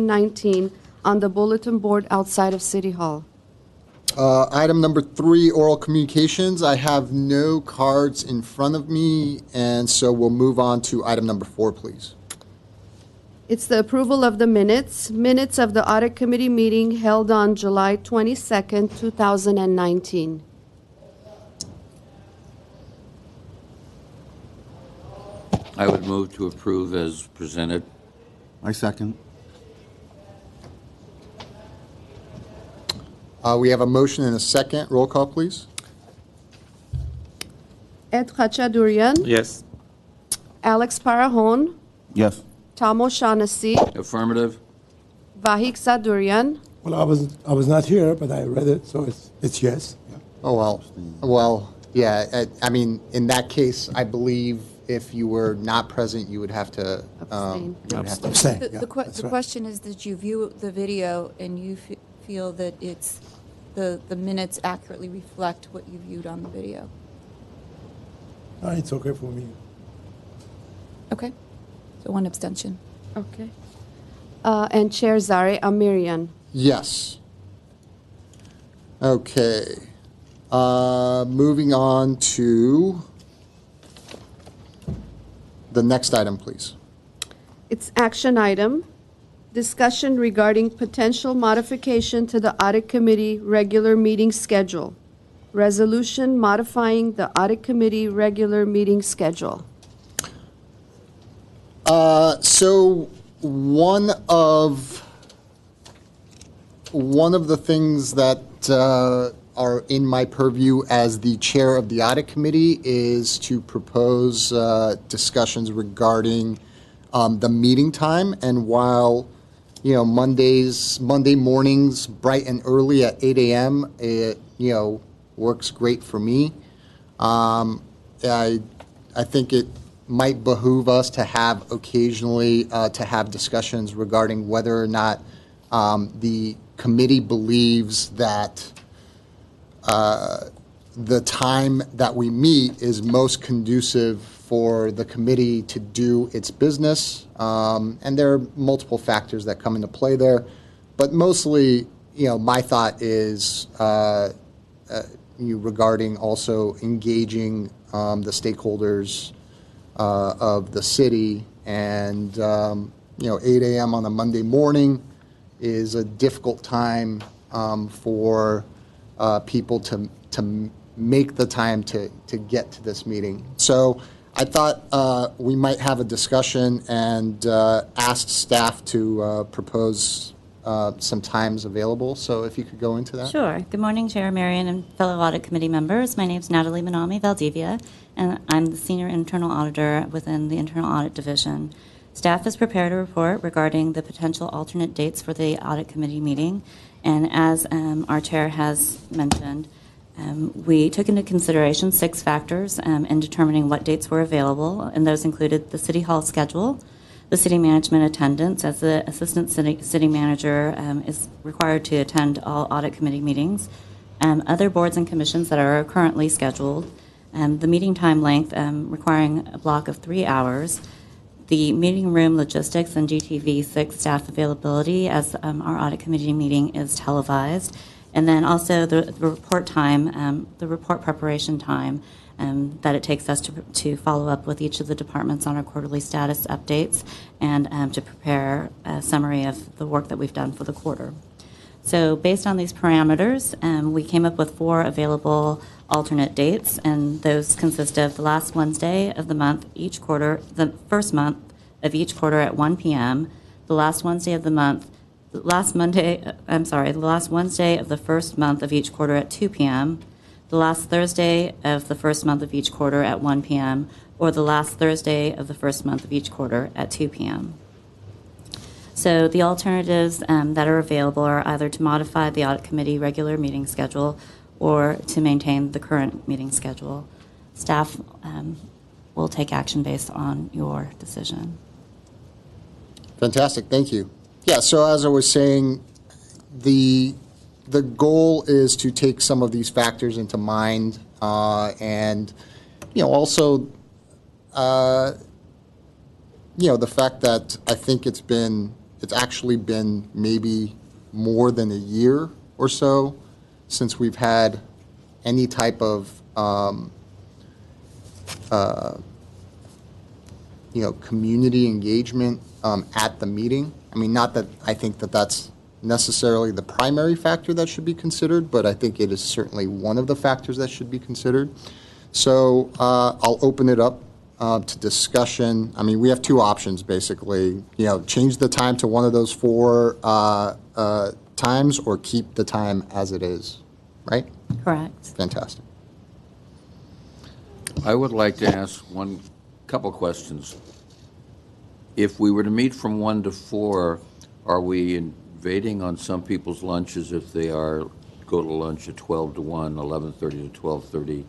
2019 on the bulletin board outside of City Hall. Item number 3, oral communications. I have no cards in front of me, and so we'll move on to item number 4, please. It's the approval of the minutes of the Audit Committee meeting held on July 22nd, 2019. I would move to approve as presented. I second. We have a motion and a second. Roll call, please. Ed Khachadurian. Yes. Alex Parajon. Yes. Tom O'Shaughnessy. Affirmative. Vahik Zadurian. Well, I was not here, but I read it, so it's yes. Yeah. Oh, well, yeah, I mean, in that case, I believe if you were not present, you would have to Abstain. Abstain, The, yeah, the, que- that's the right. question is, did you view the video and you feel that it's, the minutes accurately reflect what you viewed on the video? It's okay for me. Okay, so one abstention. Okay. And Chair Zare Amirian. Yes. Okay. Moving on to the next item, please. It's action item, discussion regarding potential modification to the Audit Committee regular meeting schedule. Resolution modifying the Audit Committee regular meeting schedule. So one of the things that are in my purview as the chair of the audit committee is to propose discussions regarding the meeting time. And while, Monday mornings, bright and early at 8 a.m., it, works great for me. I think it might behoove us to have occasionally to have discussions regarding whether or not the committee believes that the time that we meet is most conducive for the committee to do its business. And there are multiple factors that come into play there. But mostly, my thought is regarding also engaging the stakeholders of the city. And, 8 a.m. on a Monday morning is a difficult time for people to make the time to get to this meeting. So I thought we might have a discussion and ask staff to propose some times available. So if you could go into that. Sure. Good morning, Chair Marion and fellow Audit Committee members. My name is Natalie Manami Valdivia, and I'm the Senior Internal Auditor within the Internal Audit Division. Staff has prepared a report regarding the potential alternate dates for the Audit Committee meeting. And as our Chair has mentioned, we took into consideration 6 factors in determining what dates were available, and those included the City Hall schedule, the city management attendance, as the Assistant City Manager is required to attend all Audit Committee meetings, other boards and commissions that are currently scheduled, the meeting time length requiring a block of 3 hours, the meeting room logistics and GTV6 staff availability as our Audit Committee meeting is televised, and then also the report time, the report preparation time that it takes us to follow up with each of the departments on our quarterly status updates and to prepare a summary of the work that we've done for the quarter. So based on these parameters, we came up with 4 available alternate dates, and those consist of the last Wednesday of the month each quarter, the first month of each quarter at 1 p.m., the last Wednesday of the month, the last Wednesday of the first month of each quarter at 2 p.m., the last Thursday of the first month of each quarter at 1 p.m., or the last Thursday of the first month of each quarter at 2 p.m. So the alternatives that are available are either to modify the Audit Committee regular meeting schedule or to maintain the current meeting schedule. Staff will take action based on your decision. Fantastic, thank you. Yeah, so as I was saying, the goal is to take some of these factors into mind and, also, the fact that I think it's been it's actually been maybe more than a year or so since we've had any type of, community engagement at the meeting. I mean, not that I think that that's necessarily the primary factor that should be considered, but I think it is certainly one of the factors that should be considered. So I'll open it up to discussion. I mean, we have two options, basically. Change the time to one of those four times or keep the time as it is, right? Correct. Fantastic. I would like to ask couple questions. If we were to meet from 1 to 4, are we invading on some people's lunches if they go to lunch at 12 to 1, 11:30 to 12:30,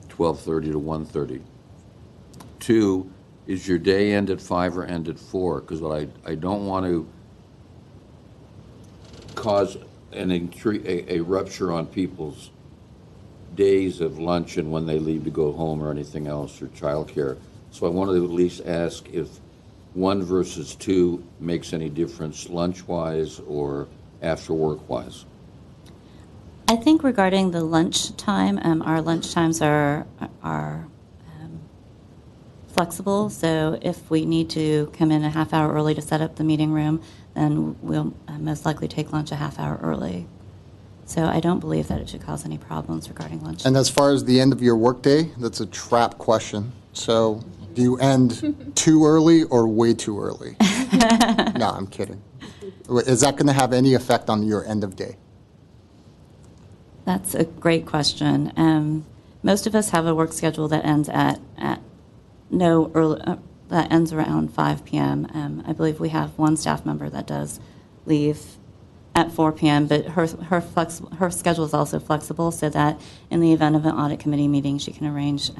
12:30 to 1:30? 2, is your day end at 5 or end at 4? Because I don't want to cause a rupture on people's days of lunch and when they leave to go home or anything else or childcare. So I wanted to at least ask if 1 versus 2 makes any difference lunch-wise or after work-wise. I think regarding the lunch time, our lunch times are flexible. So if we need to come in a half hour early to set up the meeting room, then we'll most likely take lunch a half hour early. So I don't believe that it should cause any problems regarding lunch. And as far as the end of your workday, that's a trap question. So do you end too early or way too early? No, I'm kidding. Is that going to have any effect on your end of day? That's a great question. Most of us have a work schedule that ends at no early, that ends around 5 p.m. I believe we have one staff member that does leave at 4 p.m., but her schedule is also flexible so that in the event of an audit committee meeting, she can arrange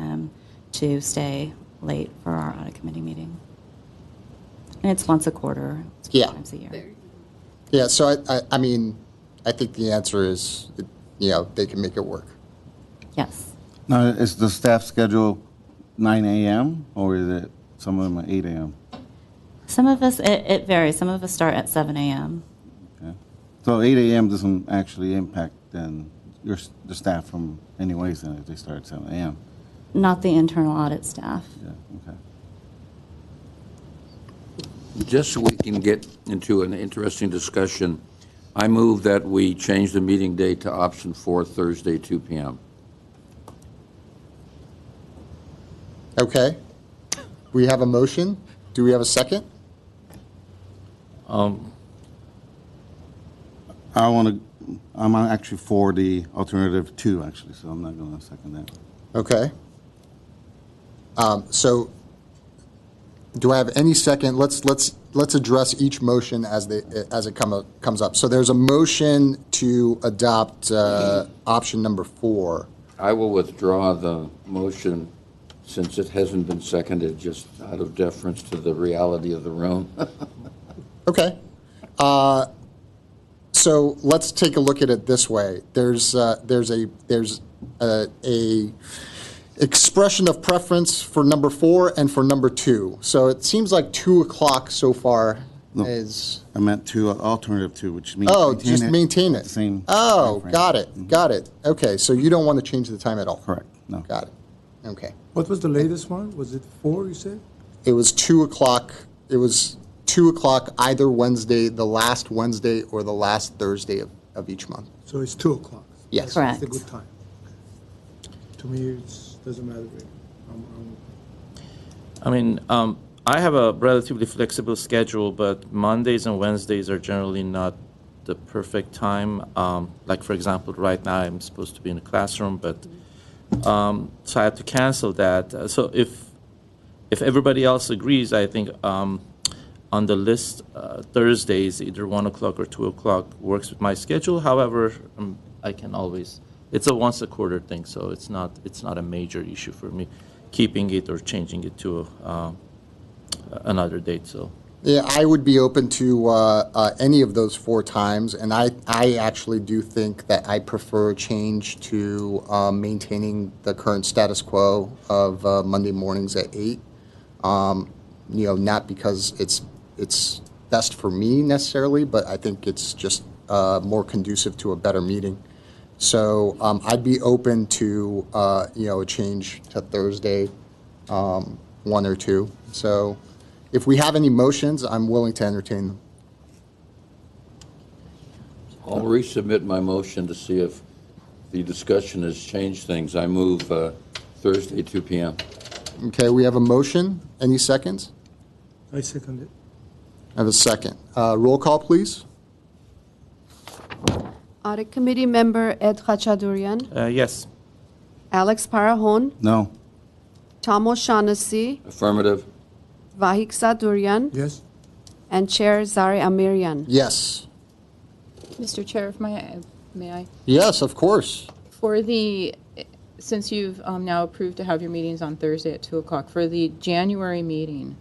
to stay late for our audit committee meeting. And it's once a quarter, it's 4 times a year. Yeah, so I mean, I think the answer is, they can make it work. Yes. Now, is the staff schedule 9 a.m. or is it some of them are 8 a.m.? Some of us, it varies. Some of us start at 7 a.m. Okay. So 8 a.m. doesn't actually impact then the staff from anyways then if they start at 7 a.m. Not the internal audit staff. Yeah, okay. Just so we can get into an interesting discussion, I move that we change the meeting date to option 4, Thursday, 2 p.m. Okay. We have a motion. Do we have a second? I'm actually for the alternative 2, actually, so I'm not going to second that. Okay. So do I have any second? Let's address each motion as it comes up. So there's a motion to adopt option number 4. I will withdraw the motion since it hasn't been seconded, just out of deference to the reality of the room. Okay. So let's take a look at it this way. There's a expression of preference for number 4 and for number 2. So it seems like 2 o'clock so far is. I meant alternative 2, which means maintain it. The same Oh, time frame. got it. Got it. Okay, so you don't want to change the time at all. Correct. No. Got it. Okay. What was the latest one? Was it 4, you said? It was 2 o'clock. It was 2 o'clock either Wednesday, the last Wednesday, or the last Thursday of each month. So it's 2 o'clock? Yes. Correct. That's a good time. To me, it doesn't matter really. I mean, I have a relatively flexible schedule, but Mondays and Wednesdays are generally not the perfect time. Like, for example, right now I'm supposed to be in a classroom, but so I had to cancel that. So if everybody else agrees, I think on the list, Thursdays, either 1 o'clock or 2 o'clock works with my schedule. However, I can always, it's a once a quarter thing, so it's not a major issue for me keeping it or changing it to another date. So Yeah, I would be open to any of those 4 times, and I actually do think that I prefer a change to maintaining the current status quo of Monday mornings at 8. Not because it's best for me necessarily, but I think it's just more conducive to a better meeting. So I'd be open to, a change to Thursday, 1 or 2. So if we have any motions, I'm willing to entertain them. I'll resubmit my motion to see if the discussion has changed things. I move Thursday, 2 p.m. Okay, we have a motion. Any seconds? I second it. I have a second. Roll call, please. Audit Committee Member Ed Khachadurian, Yes. Alex Parajon, No. Tom O'Shaughnessy, Affirmative. Vahik Sadurian, Yes? and Chair Zari Amirian. Yes. Mr. Chair, if may I? Yes, of course. For the, since you've now approved to have your meetings on Thursday at 2 o'clock, for the January meeting,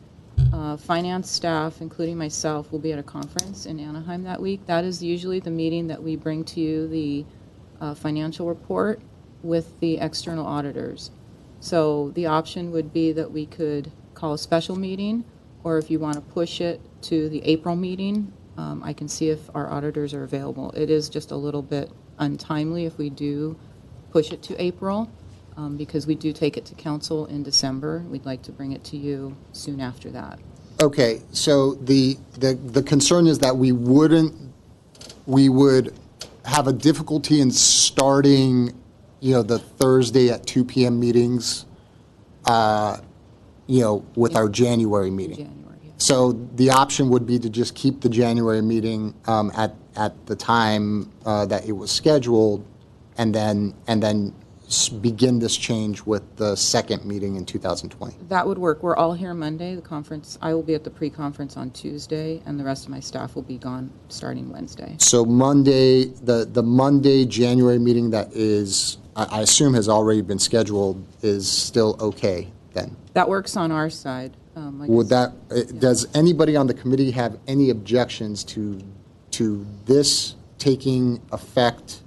finance staff, including myself, will be at a conference in Anaheim that week. That is usually the meeting that we bring to you the financial report with the external auditors. So the option would be that we could call a special meeting, or if you want to push it to the April meeting, I can see if our auditors are available. It is just a little bit untimely if we do push it to April, because we do take it to council in December. We'd like to bring it to you soon after that. Okay, so the concern is that we would have a difficulty in starting, the Thursday at 2 p.m. meetings, with our January meeting. January, yeah. So the option would be to just keep the January meeting at the time that it was scheduled, and then begin this change with the second meeting in 2020. That would work. We're all here Monday, the conference. I will be at the pre-conference on Tuesday, and the rest of my staff will be gone starting Wednesday. So Monday, the Monday January meeting that is, I assume has already been scheduled, is still okay then? That works on our side. Does anybody on the committee have any objections to this taking effect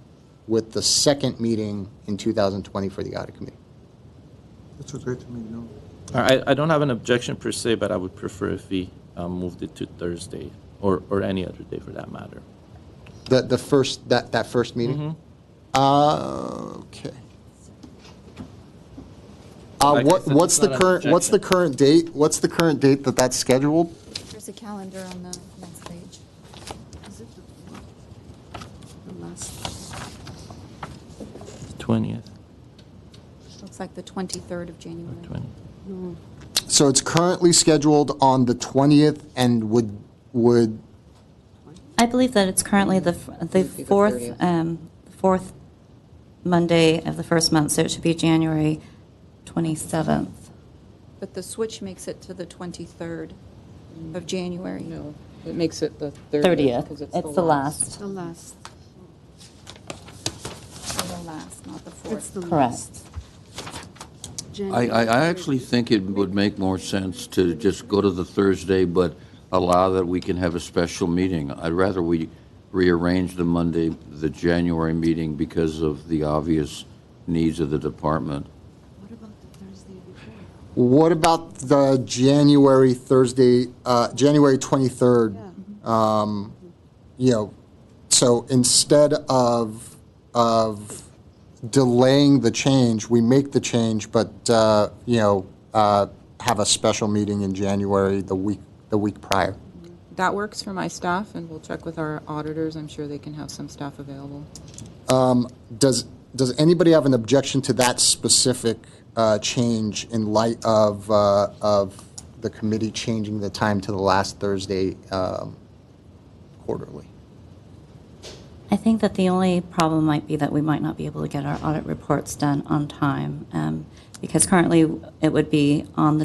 with the second meeting in 2020 for the audit committee? That's okay to me, no. I don't have an objection per se, but I would prefer if we moved it to Thursday or any other day for that matter. That first meeting? Okay. Like I said, What's it's not an what's the current date? What's the current date that's scheduled? There's a calendar on the next page. Is it the last? 20th. Looks like the 23rd of January. 20th. So it's currently scheduled on the 20th, and would I believe that it's currently the fourth Monday of the first month, so it should be January 27th. But the switch makes it to the 23rd of January. No, it makes it the 30th. 'cause It's the last. The last. The last, not the It's 4th. the Correct. last. I January. actually think it would make more sense to just go to the Thursday, but allow that we can have a special meeting. I'd rather we rearrange the Monday, the January meeting, because of the obvious needs of the department. What about the Thursday before? What about the January 23rd? So instead of delaying the change, we make the change, but have a special meeting in January the week prior. That works for my staff, and we'll check with our auditors. I'm sure they can have some staff available. Does anybody have an objection to that specific change in light of the committee changing the time to the last Thursday quarterly? I think that the only problem might be that we might not be able to get our audit reports done on time, because currently it would be on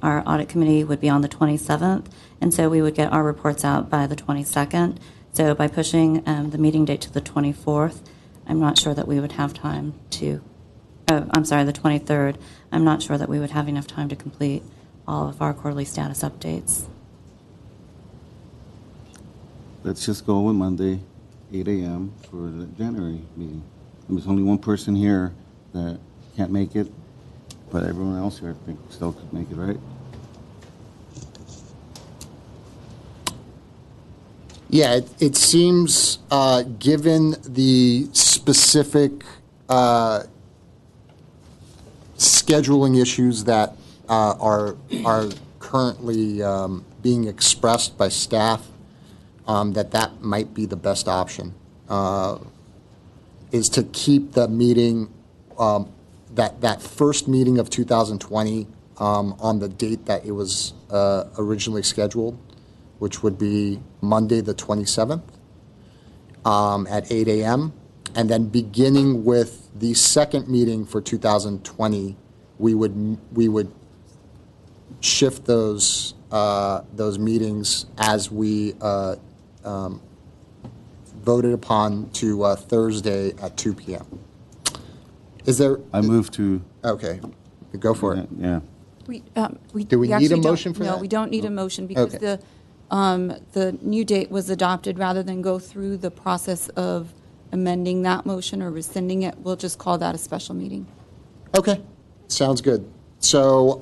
our audit committee would be on the 27th, and so we would get our reports out by the 22nd. So by pushing the meeting date to the 24th, I'm not sure that we would have time to, the 23rd, I'm not sure that we would have enough time to complete all of our quarterly status updates. Let's just go with Monday, 8 a.m. for the January meeting. There's only one person here that can't make it, but everyone else here, I think, still could make it, right? Yeah, it seems, given the specific scheduling issues that are currently being expressed by staff, that might be the best option, is to keep the meeting, that first meeting of 2020 on the date that it was originally scheduled, which would be Monday, the 27th, at 8 a.m. And then beginning with the second meeting for 2020, we would shift those meetings as we voted upon to Thursday at 2 p.m. Is there? I move to, Okay, go for it. yeah. Do we need a actually don't- motion for that? No, we don't need a motion because Okay. the new date was adopted. Rather than go through the process of amending that motion or rescinding it, we'll just call that a special meeting. Okay, sounds good. So,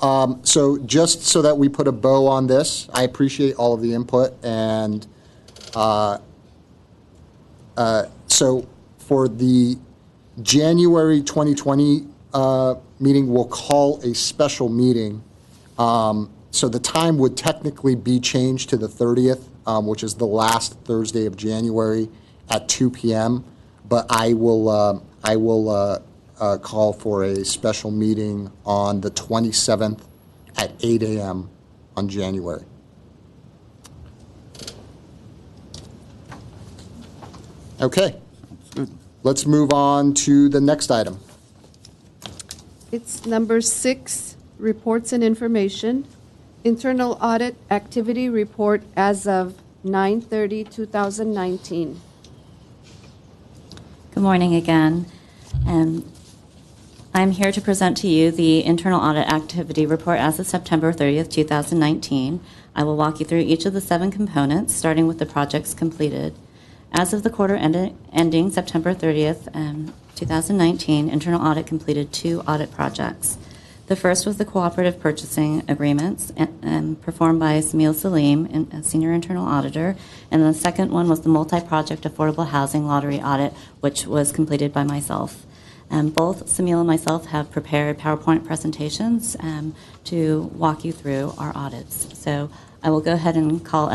just so that we put a bow on this, I appreciate all of the input, and so for the January 2020 meeting, we'll call a special meeting. So the time would technically be changed to the 30th, which is the last Thursday of January at 2 p.m. But I will call for a special meeting on the 27th at 8 a.m. on January. Okay. Let's move on to the next item. It's number 6, reports and information. Internal audit activity report as of 9/30/2019. Good morning again. I'm here to present to you the internal audit activity report as of September 30th, 2019. I will walk you through each of the 7 components, starting with the projects completed. As of the quarter ending September 30th, 2019, internal audit completed 2 audit projects. The first was the cooperative purchasing agreements performed by Samil Salim, a senior internal auditor, and the second one was the multi-project affordable housing lottery audit, which was completed by myself. Both Samil and myself have prepared PowerPoint presentations to walk you through our audits. So I will go ahead and call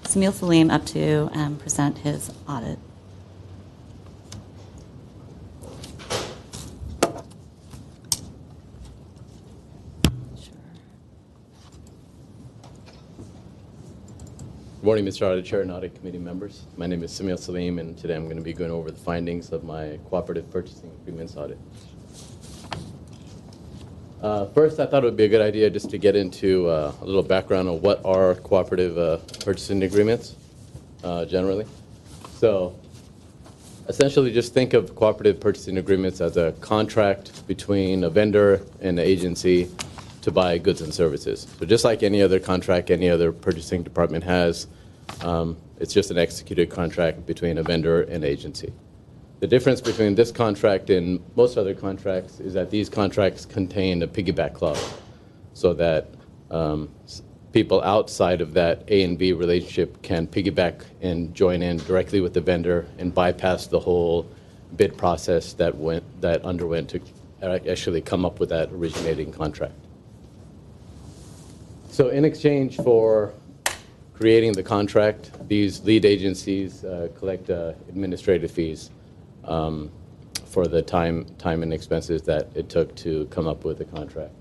Samil Salim up to present his audit. Good morning, Mr. Audit Chair and Audit Committee members. My name is Samil Salim, and today I'm going to be going over the findings of my cooperative purchasing agreements audit. First, I thought it would be a good idea just to get into a little background on what are cooperative purchasing agreements generally. So essentially, just think of cooperative purchasing agreements as a contract between a vendor and an agency to buy goods and services. So just like any other contract any other purchasing department has, it's just an executed contract between a vendor and agency. The difference between this contract and most other contracts is that these contracts contain a piggyback clause, so that people outside of that A and B relationship can piggyback and join in directly with the vendor and bypass the whole bid process that underwent to actually come up with that originating contract. So in exchange for creating the contract, these lead agencies collect administrative fees for the time and expenses that it took to come up with the contract.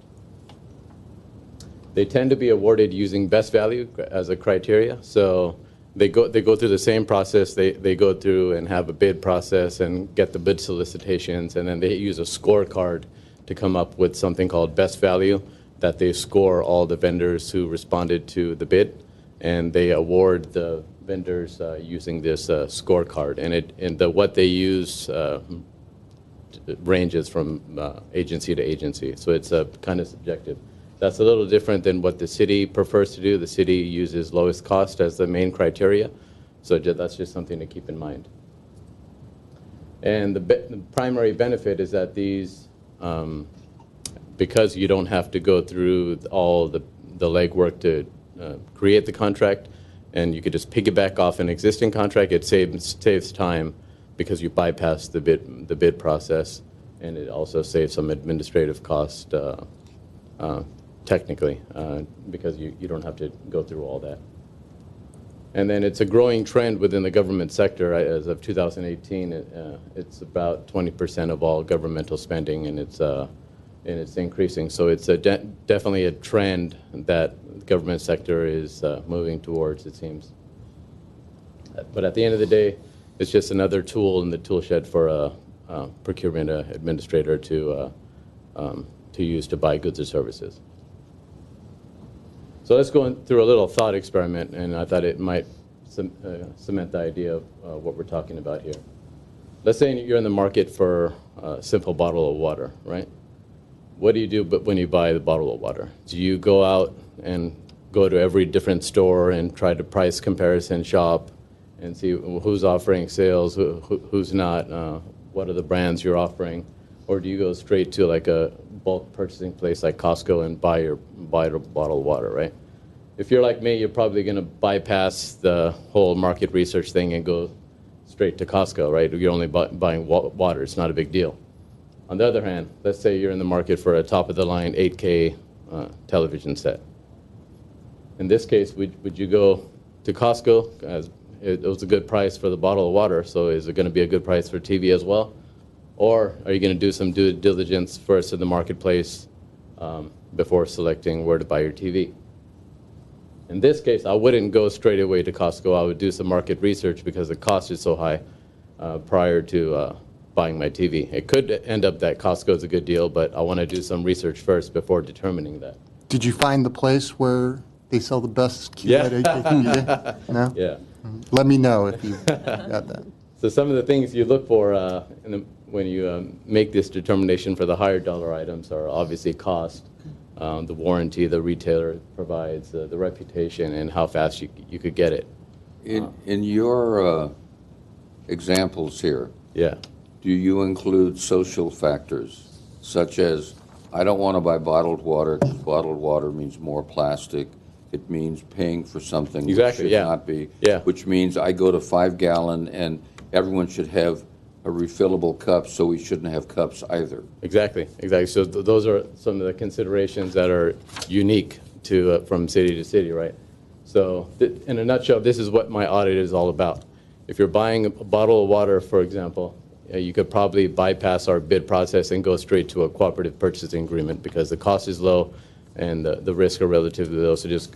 They tend to be awarded using best value as a criteria. So they go through the same process. They go through and have a bid process and get the bid solicitations, and then they use a scorecard to come up with something called best value, that they score all the vendors who responded to the bid, and they award the vendors using this scorecard. And what they use ranges from agency to agency, so it's kind of subjective. That's a little different than what the city prefers to do. The city uses lowest cost as the main criteria, so that's just something to keep in mind. And the primary benefit is that these, because you don't have to go through all the legwork to create the contract, and you could just piggyback off an existing contract. It saves time because you bypass the bid process, and it also saves some administrative cost technically because you don't have to go through all that. And then it's a growing trend within the government sector. As of 2018, it's about 20% of all governmental spending, and it's increasing. So it's definitely a trend that the government sector is moving towards, it seems. But at the end of the day, it's just another tool in the tool shed for a procurement administrator to use to buy goods or services. So let's go through a little thought experiment, and I thought it might cement the idea of what we're talking about here. Let's say you're in the market for a simple bottle of water, right? What do you do when you buy the bottle of water? Do you go out and go to every different store and try to price comparison shop and see who's offering sales, who's not, what are the brands you're offering? Or do you go straight to like a bulk purchasing place like Costco and buy a bottle of water, right? If you're like me, you're probably going to bypass the whole market research thing and go straight to Costco, right? You're only buying water. It's not a big deal. On the other hand, let's say you're in the market for a top-of-the-line 8K television set. In this case, would you go to Costco? As it was a good price for the bottle of water, so is it going to be a good price for TV as well? Or are you going to do some due diligence first in the marketplace before selecting where to buy your TV? In this case, I wouldn't go straight away to Costco. I would do some market research because the cost is so high prior to buying my TV. It could end up that Costco is a good deal, but I want to do some research first before determining that. Did you find the place where they sell the best QLED 8K TV? No? Yeah. Let me know if you got that. So some of the things you look for when you make this determination for the higher dollar items are obviously cost, the warranty the retailer provides, the reputation, and how fast you could get it. In your examples here, Yeah. do you include social factors, such as, I don't want to buy bottled water because bottled water means more plastic. It means paying for something Exactly, which should yeah. not be. Yeah. Which means I go to 5-gallon and everyone should have a refillable cup, so we shouldn't have cups either. Exactly. So those are some of the considerations that are unique to from city to city, right? So in a nutshell, this is what my audit is all about. If you're buying a bottle of water, for example, you could probably bypass our bid process and go straight to a cooperative purchasing agreement because the cost is low and the risks are relatively low. So just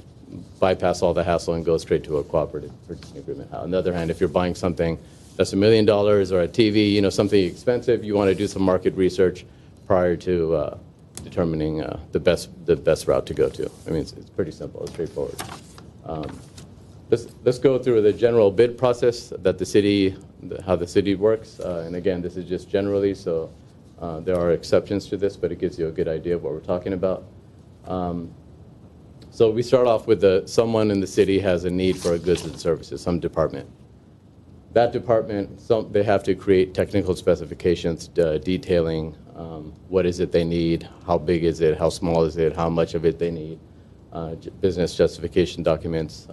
bypass all the hassle and go straight to a cooperative purchasing agreement. On the other hand, if you're buying something that's $1 million or a TV, something expensive, you want to do some market research prior to determining the best route to go to. I mean, it's pretty simple, it's straightforward. Let's go through the general bid process that the city, how the city works. And again, this is just generally, so there are exceptions to this, but it gives you a good idea of what we're talking about. So we start off with someone in the city has a need for goods and services, some department. That department, they have to create technical specifications detailing what is it they need, how big is it, how small is it, how much of it they need, business justification documents.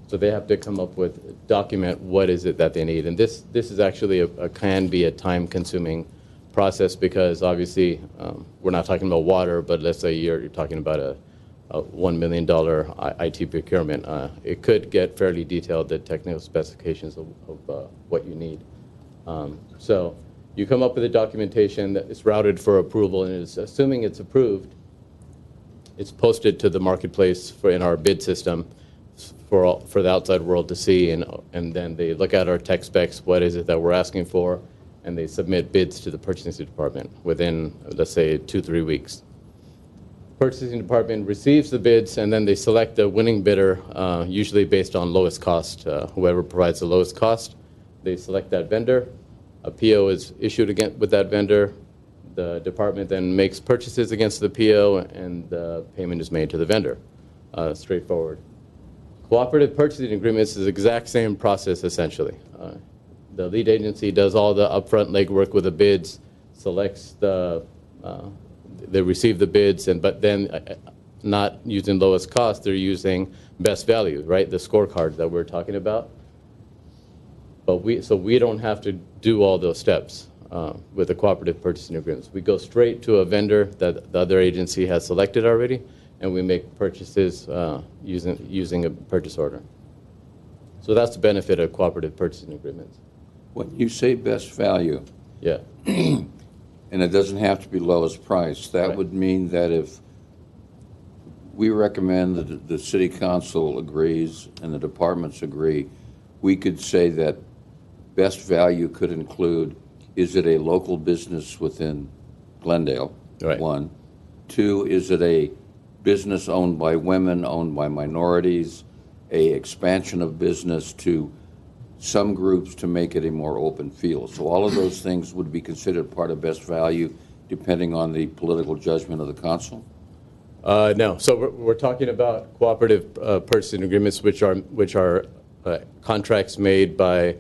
So they have to come up with, document what is it that they need. And this is actually can be a time-consuming process because obviously we're not talking about water, but let's say you're talking about a $1 million IT procurement. It could get fairly detailed, the technical specifications of what you need. So you come up with a documentation that is routed for approval, and assuming it's approved, it's posted to the marketplace in our bid system for the outside world to see, and then they look at our tech specs, what is it that we're asking for, and they submit bids to the purchasing department within, let's say, 2-3 weeks. Purchasing department receives the bids, and then they select the winning bidder, usually based on lowest cost. Whoever provides the lowest cost, they select that vendor. A PO is issued with that vendor. The department then makes purchases against the PO, and the payment is made to the vendor. Straightforward. Cooperative purchasing agreements is the exact same process, essentially. The lead agency does all the upfront legwork with the bids, selects they receive the bids, but then not using lowest cost, they're using best value, right? The scorecard that we're talking about. But we don't have to do all those steps with the cooperative purchasing agreements. We go straight to a vendor that the other agency has selected already, and we make purchases using a purchase order. So that's the benefit of cooperative purchasing agreements. When you say best value, Yeah. and it doesn't have to be lowest price, that Right. would mean that if we recommend that the city council agrees and the departments agree, we could say that best value could include, is it a local business within Glendale? Right. One. Two, is it a business owned by women, owned by minorities, a expansion of business to some groups to make it a more open field? So all of those things would be considered part of best value depending on the political judgment of the council? No. So we're talking about cooperative purchasing agreements, which are contracts made by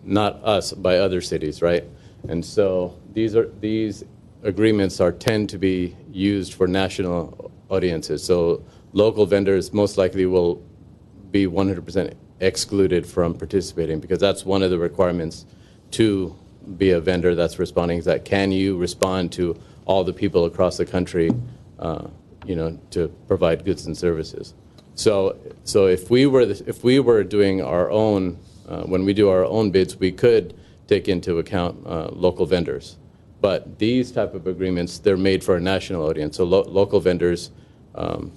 not us, by other cities, right? And so these agreements tend to be used for national audiences. So local vendors most likely will be 100% excluded from participating, because that's one of the requirements to be a vendor that's responding, is that can you respond to all the people across the country, to provide goods and services. So if we were doing our own, when we do our own bids, we could take into account local vendors. But these type of agreements, they're made for a national audience. So local vendors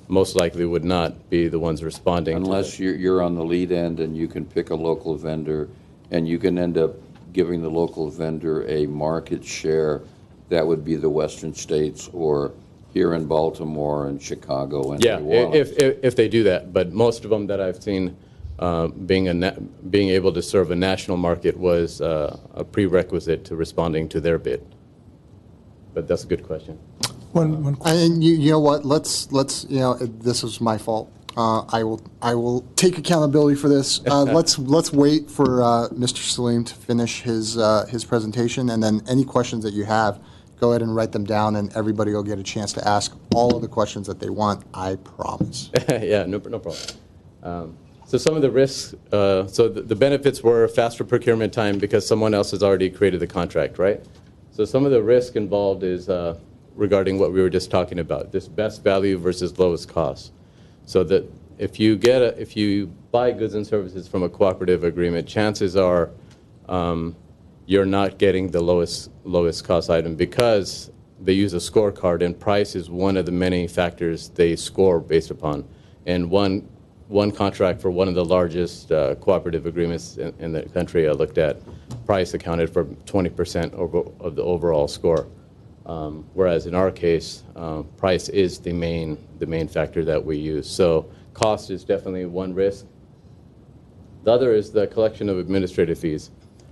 most likely would not be the ones responding. Unless you're on the lead end and you can pick a local vendor, and you can end up giving the local vendor a market share that would be the western states, or here in Baltimore and Chicago and Yeah, New Orleans. if they do that. But most of them that I've seen being able to serve a national market was a prerequisite to responding to their bid. But that's a good question. One And you know what? Let's this is my fault. I will take accountability for this. Let's wait for Mr. Salim to finish his presentation, and then any questions that you have, go ahead and write them down, and everybody will get a chance to ask all of the questions that they want. I promise. Yeah, no problem. So some of the risks, so the benefits were faster procurement time because someone else has already created the contract, right? So some of the risk involved is regarding what we were just talking about, this best value versus lowest cost. So that if you buy goods and services from a cooperative agreement, chances are you're not getting the lowest cost item, because they use a scorecard, and price is one of the many factors they score based upon. And one contract for one of the largest cooperative agreements in the country I looked at, price accounted for 20% of the overall score. Whereas in our case, price is the main factor that we use. So cost is definitely one risk. The other is the collection of administrative fees.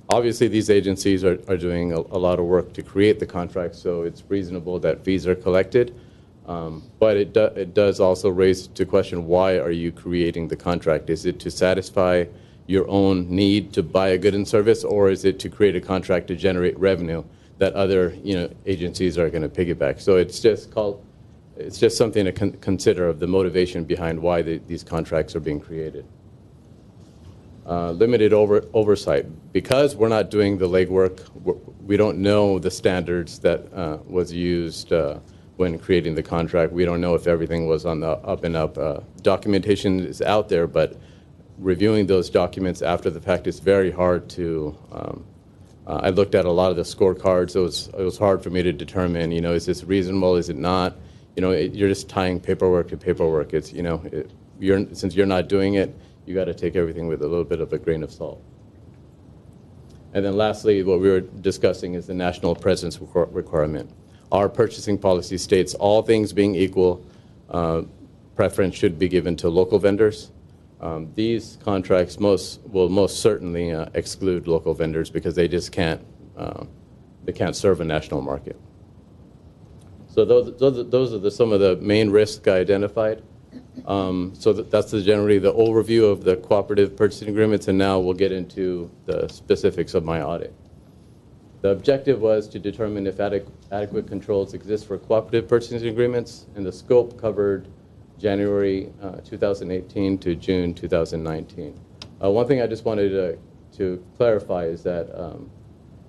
Obviously, these agencies are doing a lot of work to create the contract, so it's reasonable that fees are collected. But it does also raise to question, why are you creating the contract? Is it to satisfy your own need to buy a good and service, or is it to create a contract to generate revenue that other agencies are going to piggyback? So it's just something to consider of the motivation behind why these contracts are being created. Limited oversight. Because we're not doing the legwork, we don't know the standards that was used when creating the contract. We don't know if everything was on the up and up. Documentation is out there, but reviewing those documents after the fact is very hard to. I looked at a lot of the scorecards. It was hard for me to determine, is this reasonable? Is it not? You're just tying paperwork to paperwork. It's since you're not doing it, you got to take everything with a little bit of a grain of salt. And then lastly, what we were discussing is the national presence requirement. Our purchasing policy states, all things being equal, preference should be given to local vendors. These contracts will most certainly exclude local vendors, because they just can't serve a national market. So those are some of the main risks I identified. So that's generally the overview of the cooperative purchasing agreements, and now we'll get into the specifics of my audit. The objective was to determine if adequate controls exist for cooperative purchasing agreements, and the scope covered January 2018 to June 2019. One thing I just wanted to clarify is that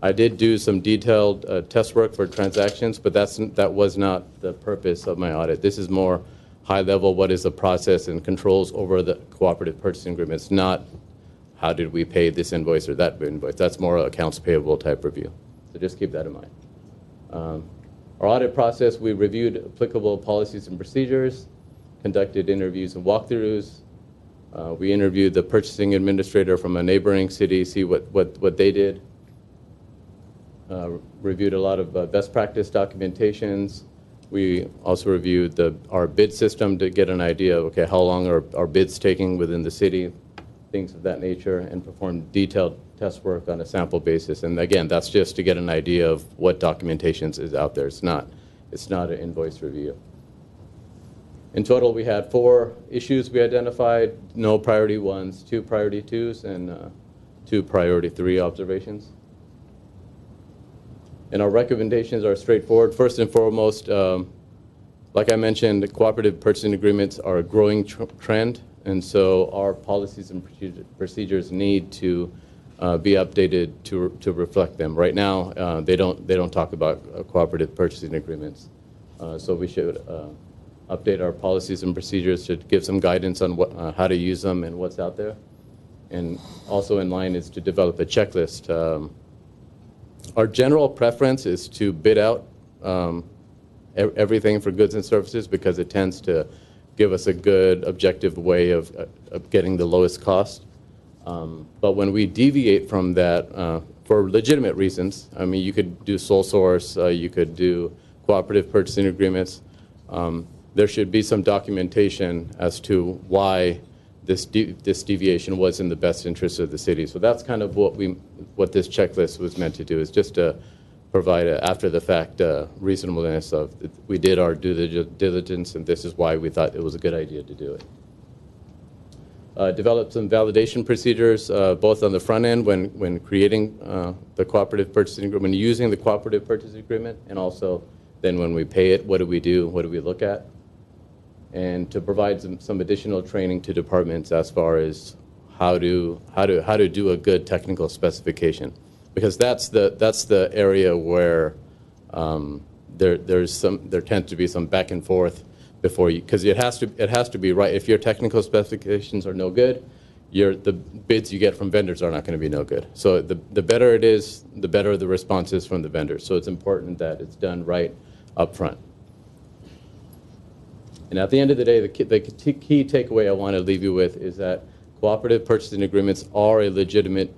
I did do some detailed test work for transactions, but that was not the purpose of my audit. This is more high level, what is the process and controls over the cooperative purchasing agreements, not how did we pay this invoice or that invoice. That's more accounts payable type review. So just keep that in mind. Our audit process, we reviewed applicable policies and procedures, conducted interviews and walkthroughs. We interviewed the purchasing administrator from a neighboring city, see what they did. Reviewed a lot of best practice documentations. We also reviewed our bid system to get an idea of, okay, how long are our bids taking within the city, things of that nature, and performed detailed test work on a sample basis. And again, that's just to get an idea of what documentations is out there. It's not an invoice review. In total, we had 4 issues we identified, no priority 1s, 2 priority 2s, and 2 priority 3 observations. And our recommendations are straightforward. First and foremost, like I mentioned, the cooperative purchasing agreements are a growing trend, and so our policies and procedures need to be updated to reflect them. Right now, they don't talk about cooperative purchasing agreements, so we should update our policies and procedures to give some guidance on how to use them and what's out there. And also in line is to develop a checklist. Our general preference is to bid out everything for goods and services because it tends to give us a good objective way of getting the lowest cost. But when we deviate from that for legitimate reasons, I mean, you could do sole source, you could do cooperative purchasing agreements. There should be some documentation as to why this deviation was in the best interest of the city. So that's kind of what this checklist was meant to do, is just to provide after the fact reasonableness of we did our due diligence and this is why we thought it was a good idea to do it. Develop some validation procedures both on the front end when creating the cooperative purchasing agreement, when using the cooperative purchasing agreement, and also then when we pay it, what do we do, what do we look at? And to provide some additional training to departments as far as how to do a good technical specification, because that's the area where there tends to be some back and forth before you, because it has to be right. If your technical specifications are no good, the bids you get from vendors are not going to be no good. So the better it is, the better the response is from the vendors. So it's important that it's done right up front. And at the end of the day, the key takeaway I want to leave you with is that cooperative purchasing agreements are a legitimate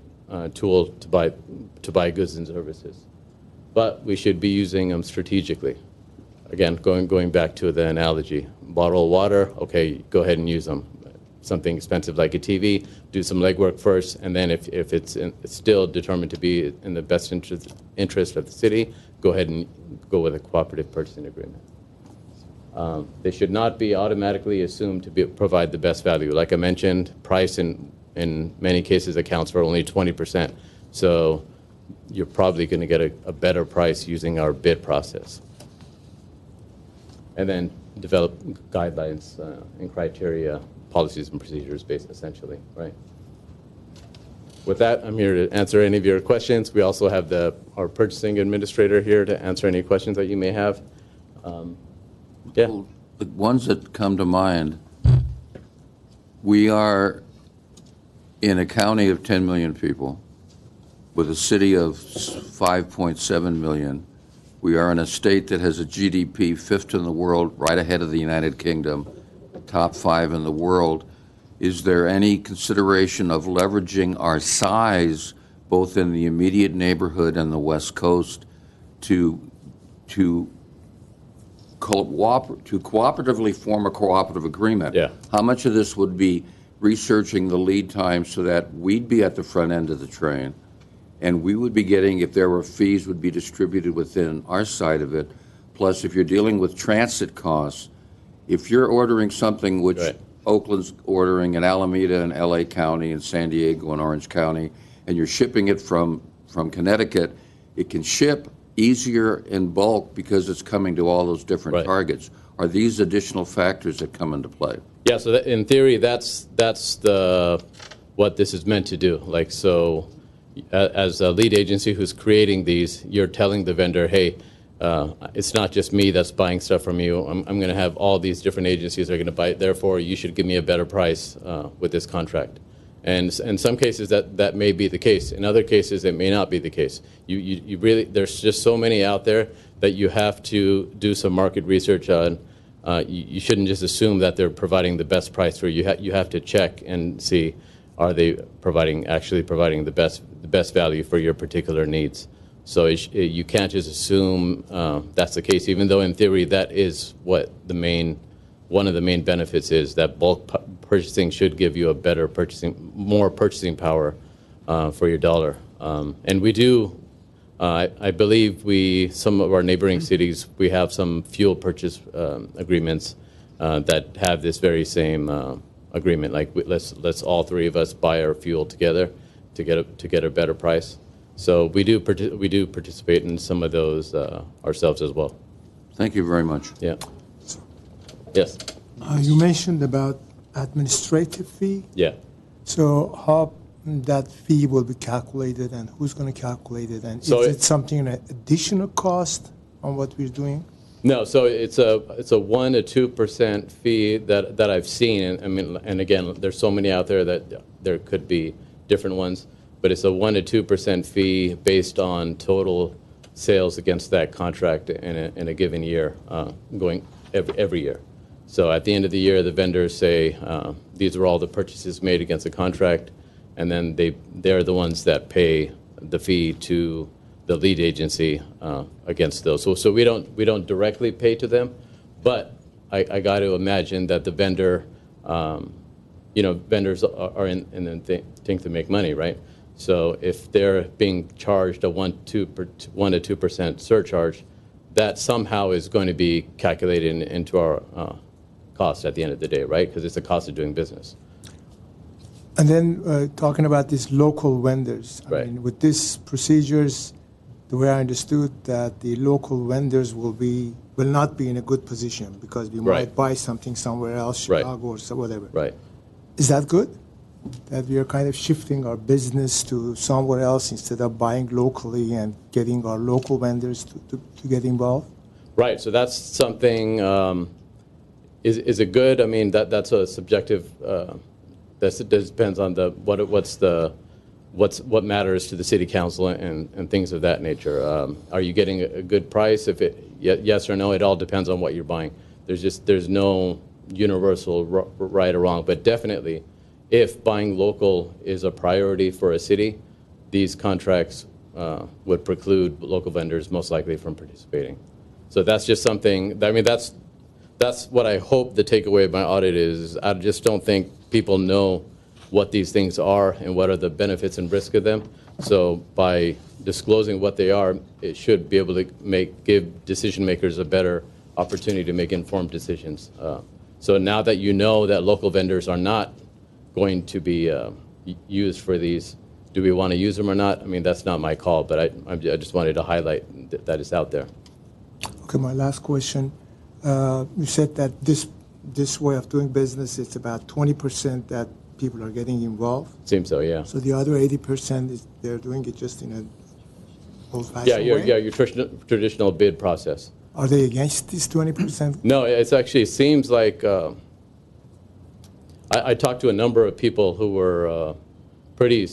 tool to buy goods and services, but we should be using them strategically. Again, going back to the analogy, bottle of water, okay, go ahead and use them. Something expensive like a TV, do some legwork first, and then if it's still determined to be in the best interest of the city, go ahead and go with a cooperative purchasing agreement. They should not be automatically assumed to provide the best value. Like I mentioned, price in many cases accounts for only 20%. So you're probably going to get a better price using our bid process. And then develop guidelines and criteria, policies and procedures based essentially, right? With that, I'm here to answer any of your questions. We also have our purchasing administrator here to answer any questions that you may have. Yeah. Well, the ones that come to mind, we are in a county of 10 million people with a city of 5.7 million. We are in a state that has a GDP 5th in the world, right ahead of the United Kingdom, top 5 in the world. Is there any consideration of leveraging our size, both in the immediate neighborhood and the West Coast, to cooperatively form a cooperative agreement? Yeah. How much of this would be researching the lead time so that we'd be at the front end of the train and we would be getting, if there were fees, would be distributed within our side of it. Plus, if you're dealing with transit costs, if you're ordering something which right. Oakland's ordering in Alameda and LA County and San Diego and Orange County, and you're shipping it from Connecticut, it can ship easier in bulk because it's coming to all those different right. targets. are these additional factors that come into play? Yeah, so that, in theory, that's what this is meant to do. Like, so as a lead agency who's creating these, you're telling the vendor, hey, it's not just me that's buying stuff from you. I'm going to have all these different agencies that are going to buy it. Therefore, you should give me a better price with this contract. And in some cases, that may be the case. In other cases, it may not be the case. You really, there's just so many out there that you have to do some market research on. You shouldn't just assume that they're providing the best price for you. You have to check and see, are they actually providing the best value for your particular needs. So you can't just assume that's the case, even though in theory that is what one of the main benefits is, that bulk purchasing should give you more purchasing power for your dollar. And we do, I believe some of our neighboring cities, we have some fuel purchase agreements that have this very same agreement. Like let's all three of us buy our fuel together to get a better price. So we do participate in some of those ourselves as well. Thank you very much. Yeah. Yes. You mentioned about administrative fee. Yeah. So how that fee will be calculated and who's going to calculate it? And So is it something an additional cost on what we're doing? No, so it's a 1 to 2% fee that I've seen, and I mean, and again, there's so many out there that there could be different ones, but it's a 1 to 2% fee based on total sales against that contract in a given year, going every year. So at the end of the year, the vendors say these are all the purchases made against the contract, and then they're the ones that pay the fee to the lead agency against those. So we don't directly pay to them, but I got to imagine that the vendor, vendors are in the thing to make money, right? So if they're being charged a 1 to 2% surcharge, that somehow is going to be calculated into our cost at the end of the day, right? Because it's the cost of doing business. And then talking about these local vendors, I Right. mean, with these procedures, the way I understood that the local vendors will not be in a good position because we Right. might buy something somewhere else, Right. Chicago or whatever. Right. Is that good? That we are kind of shifting our business to somewhere else instead of buying locally and getting our local vendors to get involved? Right. So that's something. Is it good? I mean, that's a subjective. That depends on what matters to the city council and things of that nature. Are you getting a good price? Yes or no, it all depends on what you're buying. There's no universal right or wrong, but definitely, if buying local is a priority for a city, these contracts would preclude local vendors most likely from participating. So that's just something. I mean, that's what I hope the takeaway of my audit is. I just don't think people know what these things are and what are the benefits and risks of them. So by disclosing what they are, it should be able to give decision makers a better opportunity to make informed decisions. So now that you know that local vendors are not going to be used for these, do we want to use them or not? I mean, that's not my call, but I just wanted to highlight that it's out there. Okay, my last question. You said that this way of doing business, it's about 20% that people are getting involved. Seems so, yeah. So the other 80% is they're doing it just in an old-fashioned way? Your traditional bid process. Are they against this 20%? No, it seems like I talked to a number of people who were pretty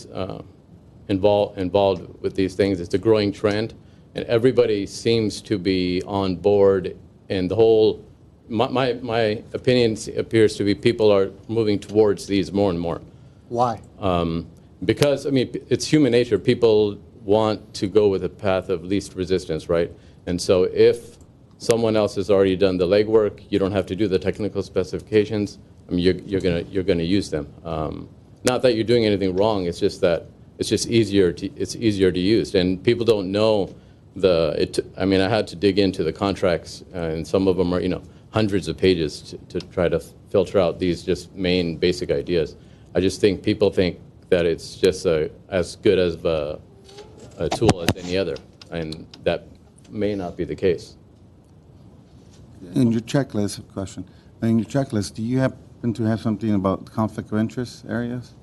involved with these things. It's a growing trend, and everybody seems to be on board. And the whole, my opinion appears to be people are moving towards these more and more. Why? Because, I mean, it's human nature. People want to go with a path of least resistance, right? And so if someone else has already done the legwork, you don't have to do the technical specifications. I mean, you're gonna use them. Not that you're doing anything wrong. It's just that it's just easier to use, and people don't know I mean, I had to dig into the contracts, and some of them are hundreds of pages to try to filter out these just main basic ideas. I just think people think that it's just as good as a tool as any other, and that may not be the case. In your checklist, question. In your checklist, do you happen to have something about conflict of interest areas?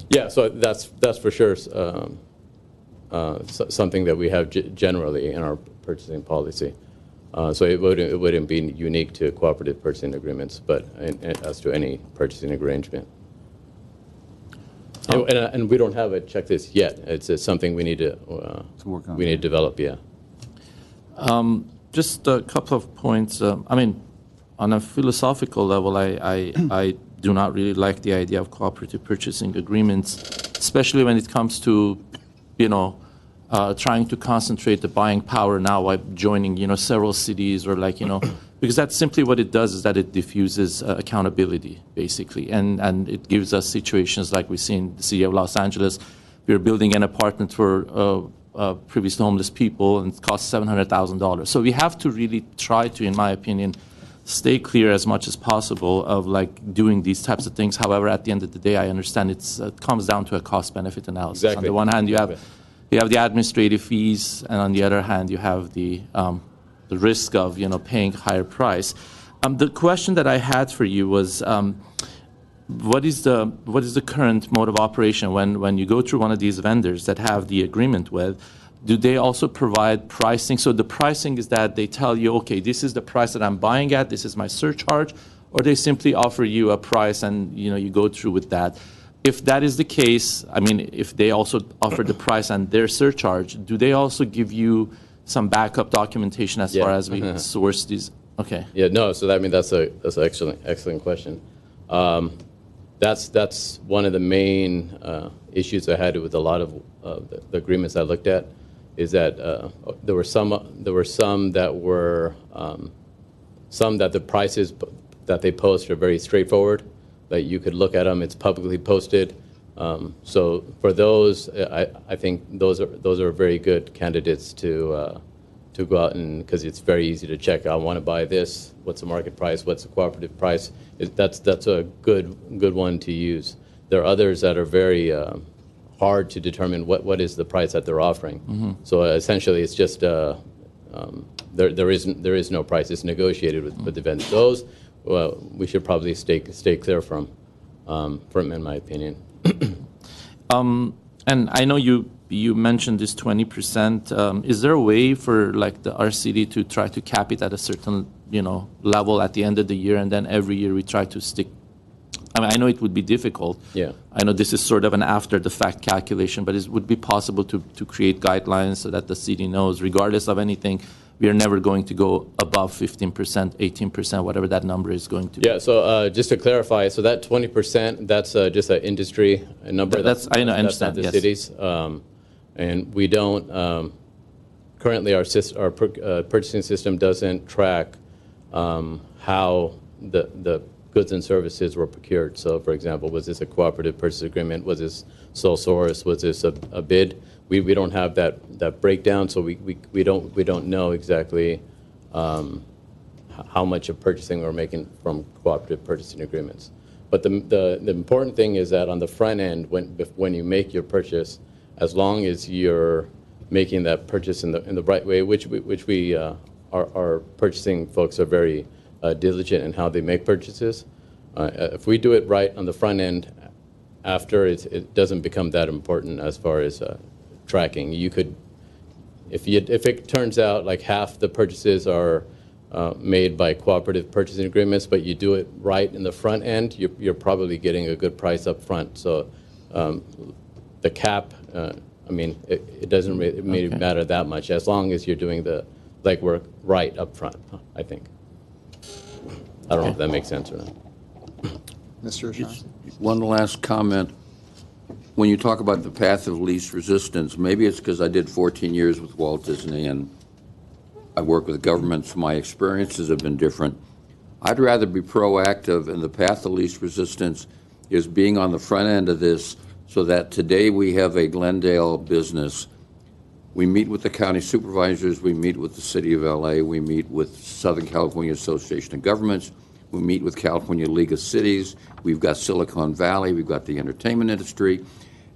Yeah, so that's for sure something that we have generally in our purchasing policy. So it wouldn't be unique to cooperative purchasing agreements, but as to any purchasing arrangement. And we don't have a checklist yet. It's something we need to work on. We need to develop. Yeah. Just a couple of points. I mean, on a philosophical level, I do not really like the idea of cooperative purchasing agreements, especially when it comes to, trying to concentrate the buying power now by joining, several cities or because that's simply what it does is that it diffuses accountability, basically. And it gives us situations like we see in the city of Los Angeles. We're building an apartment for previously homeless people, and it costs $700,000. So we have to really try to, in my opinion, stay clear as much as possible of doing these types of things. However, at the end of the day, I understand it comes down to a cost-benefit analysis. Exactly. On the one hand, you have the administrative fees, and on the other hand, you have the risk of paying higher price. The question that I had for you was, what is the current mode of operation when you go through one of these vendors that have the agreement with? Do they also provide pricing? So the pricing is that they tell you, okay, this is the price that I'm buying at, this is my surcharge, or they simply offer you a price and you go through with that. If that is the case, I mean, if they also offer the price and their surcharge, do they also give you some backup documentation as far as we source these? Okay. Yeah. No. So that's an excellent question. That's one of the main issues I had with a lot of the agreements I looked at, is that there were some that were some that the prices that they post are very straightforward, that you could look at them. It's publicly posted. So for those, I think those are very good candidates to go out, and because it's very easy to check. I want to buy this. What's the market price? What's the cooperative price? That's a good one to use. There are others that are very hard to determine what is the price that they're offering. Mm-hmm. So essentially, it's just there is no price. It's negotiated with the vendor. Those we should probably stay clear from in my opinion. And I know you mentioned this 20%. Is there a way for the RCD to try to cap it at a certain level at the end of the year, and then every year we try to stick? I mean, I know it would be difficult. Yeah. I know this is sort of an after-the-fact calculation, but it would be possible to create guidelines so that the city knows, regardless of anything, we are never going to go above 15%, 18%, whatever that number is going to be. Yeah, so just to clarify, so that 20%, that's just an industry number. I understand, not the yes. cities. And we don't, currently our purchasing system doesn't track how the goods and services were procured. So, for example, was this a cooperative purchase agreement? Was this sole source? Was this a bid? We don't have that breakdown, so we don't know exactly how much of purchasing we're making from cooperative purchasing agreements. But the important thing is that on the front end, when you make your purchase, as long as you're making that purchase in the right way, which we our purchasing folks are very diligent in how they make purchases. If we do it right on the front end, after it doesn't become that important as far as tracking. You could, if it turns out like half the purchases are made by cooperative purchasing agreements, but you do it right in the front end, you're probably getting a good price up front. So the cap, I mean, it doesn't really matter that much as long as you're doing the legwork right up front, I think. I don't know if that makes sense or not. Mr. Ashar? One last comment. When you talk about the path of least resistance, maybe it's because I did 14 years with Walt Disney and I work with government, so my experiences have been different. I'd rather be proactive, and the path of least resistance is being on the front end of this so that today we have a Glendale business. We meet with the county supervisors, we meet with the city of LA, we meet with Southern California Association of Governments, we meet with California League of Cities, we've got Silicon Valley, we've got the entertainment industry,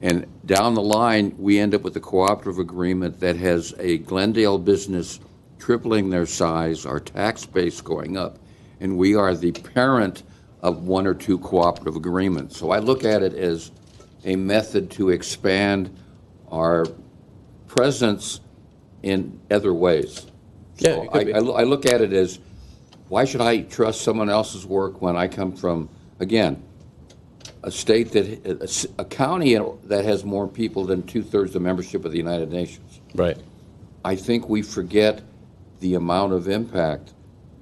and down the line we end up with a cooperative agreement that has a Glendale business tripling their size, our tax base going up, and we are the parent of one or two cooperative agreements. So I look at it as a method to expand our presence in other ways. Yeah, So it could be. I look at it as, why should I trust someone else's work when I come from, again, a state that, a county that has more people than 2/3 the membership of the United Nations? Right. I think we forget the amount of impact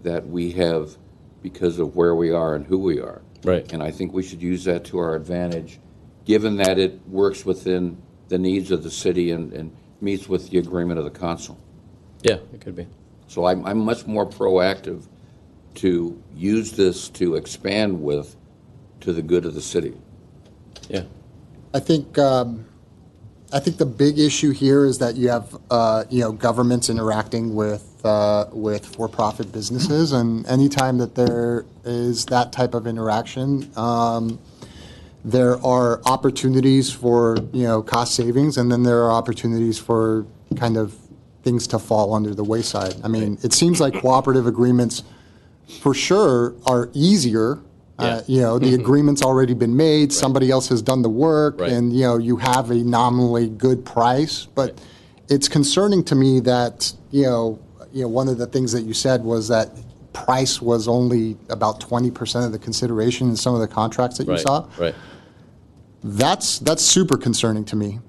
that we have because of where we are and who we are. Right. And I think we should use that to our advantage, given that it works within the needs of the city and meets with the agreement of the council. Yeah, it could be. So I'm much more proactive to use this to expand with to the good of the city. Yeah. I think the big issue here is that you have governments interacting with for-profit businesses, and anytime that there is that type of interaction, there are opportunities for cost savings, and then there are opportunities for kind of things to fall under the wayside. I mean, it seems like cooperative agreements, for sure, are easier. Yeah. The agreement's already been made, somebody else has done the work, Right. and, you have a nominally good price. But it's concerning to me that, one of the things that you said was that price was only about 20% of the consideration in some of the contracts that you Right. saw. Right. That's super concerning to me.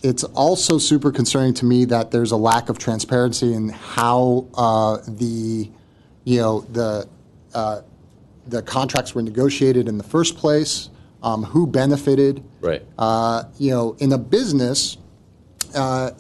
It's also super concerning to me that there's a lack of transparency in how the contracts were negotiated in the first place, who benefited. Right. In a business,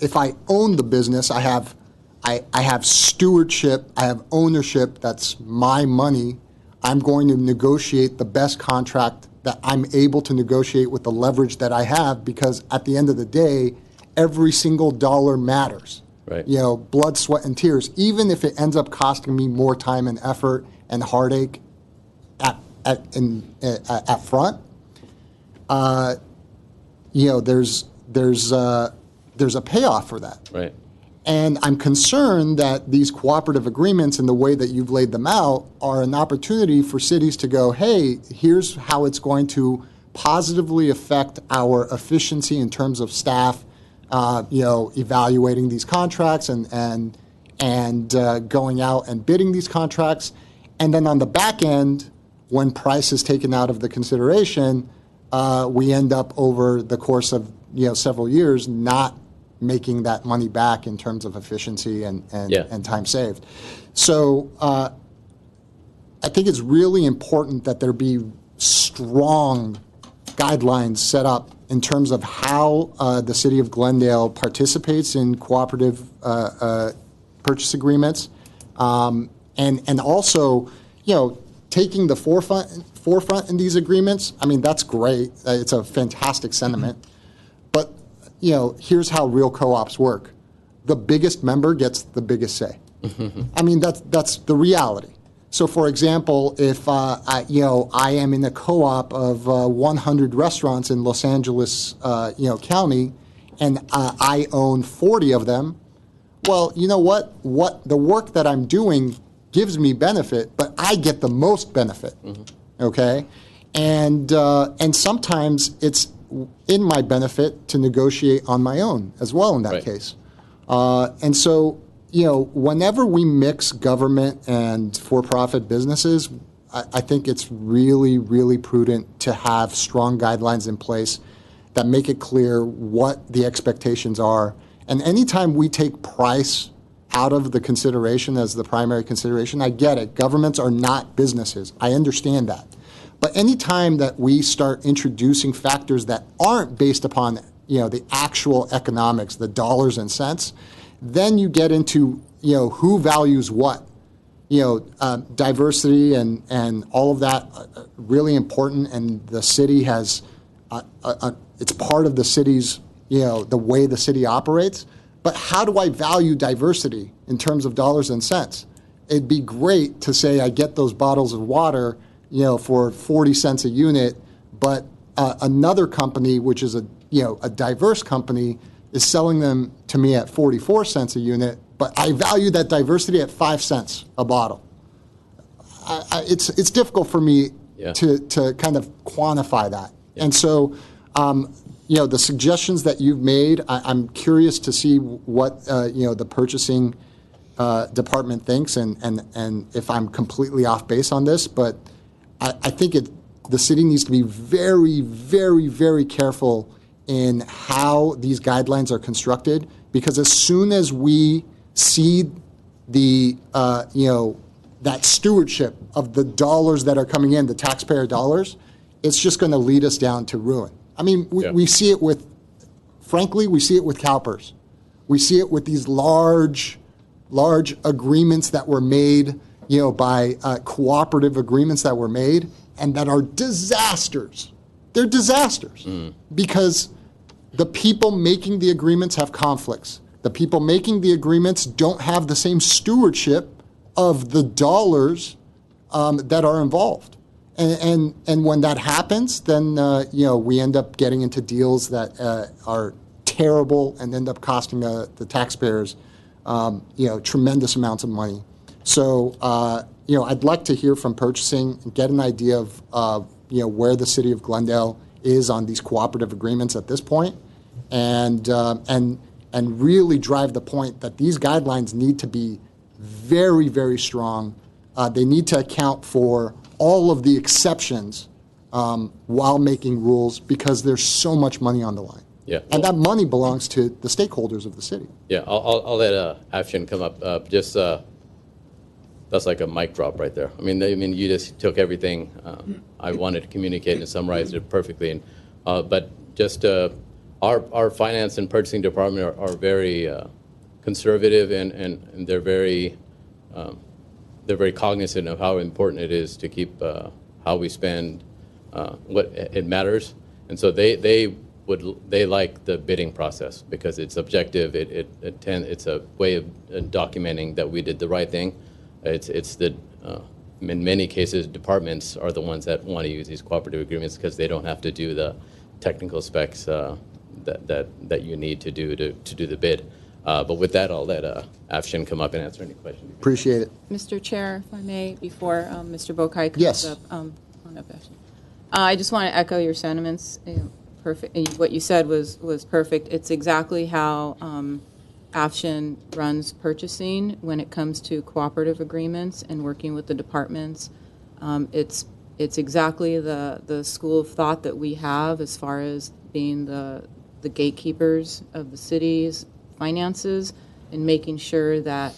if I own the business, I have stewardship, I have ownership. That's my money. I'm going to negotiate the best contract that I'm able to negotiate with the leverage that I have, because at the end of the day, every single dollar matters. Right. Blood, sweat, and tears. Even if it ends up costing me more time and effort and heartache at front, there's a payoff for that. Right. And I'm concerned that these cooperative agreements and the way that you've laid them out are an opportunity for cities to go, hey, here's how it's going to positively affect our efficiency in terms of staff, evaluating these contracts and going out and bidding these contracts. And then on the back end, when price is taken out of the consideration, we end up over the course of several years not making that money back in terms of efficiency and time saved. So I think it's really important that there be strong guidelines set up in terms of how the city of Glendale participates in cooperative purchase agreements, and also, taking the forefront in these agreements. I mean, that's great. It's a fantastic sentiment. But, here's how real co-ops work. The biggest member gets the biggest say. I mean, that's the reality. So, for example, if I am in a co-op of 100 restaurants in Los Angeles, County, and I own 40 of them, well, you know what? The work that I'm doing gives me benefit, but I get the most benefit. Okay, and sometimes it's in my benefit to negotiate on my own as well in that Right. case. And so, whenever we mix government and for-profit businesses, I think it's really, really prudent to have strong guidelines in place that make it clear what the expectations are. And anytime we take price out of the consideration as the primary consideration, I get it. Governments are not businesses. I understand that. But anytime that we start introducing factors that aren't based upon, the actual economics, the dollars and cents, then you get into, who values what. Diversity and all of that really important, and the city has, it's part of the city's, the way the city operates. But how do I value diversity in terms of dollars and cents? It'd be great to say I get those bottles of water, for 40 cents a unit, but another company, which is a diverse company, is selling them to me at 44 cents a unit, but I value that diversity at 5 cents a bottle. It's difficult for me Yeah. to kind of quantify that. And so, the suggestions that you've made, I'm curious to see what, the purchasing department thinks and if I'm completely off base on this, but I think the city needs to be very, very, very careful in how these guidelines are constructed, because as soon as we see the, that stewardship of the dollars that are coming in, the taxpayer dollars, it's just going to lead us down to ruin. I mean, we see it with, frankly, we see it with CalPERS. We see it with these large agreements that were made, by cooperative agreements that were made, and that are disasters. They're disasters because the people making the agreements have conflicts. The people making the agreements don't have the same stewardship of the dollars that are involved. And when that happens, then we end up getting into deals that are terrible and end up costing the taxpayers tremendous amounts of money. So I'd like to hear from purchasing and get an idea of where the city of Glendale is on these cooperative agreements at this point, and really drive the point that these guidelines need to be very, very strong. They need to account for all of the exceptions while making rules, because there's so much money on the line. Yeah. And that money belongs to the stakeholders of the city. Yeah, I'll let Afshin come up. That's like a mic drop right there. I mean, you just took everything I wanted to communicate and summarized it perfectly. But just our finance and purchasing department are very conservative, and they're very cognizant of how important it is to keep how we spend what it matters, and so they like the bidding process because it's objective. It's a way of documenting that we did the right thing. In many cases, departments are the ones that want to use these cooperative agreements because they don't have to do the technical specs that you need to do the bid. But with that, I'll let Afshin come up and answer any questions. Appreciate it. Mr. Chair, if I may, before Mr. Bokai comes Yes. up. I just want to echo your sentiments. Perfect. What you said was perfect. It's exactly how Afshin runs purchasing when it comes to cooperative agreements and working with the departments. It's exactly the school of thought that we have as far as being the gatekeepers of the city's finances and making sure that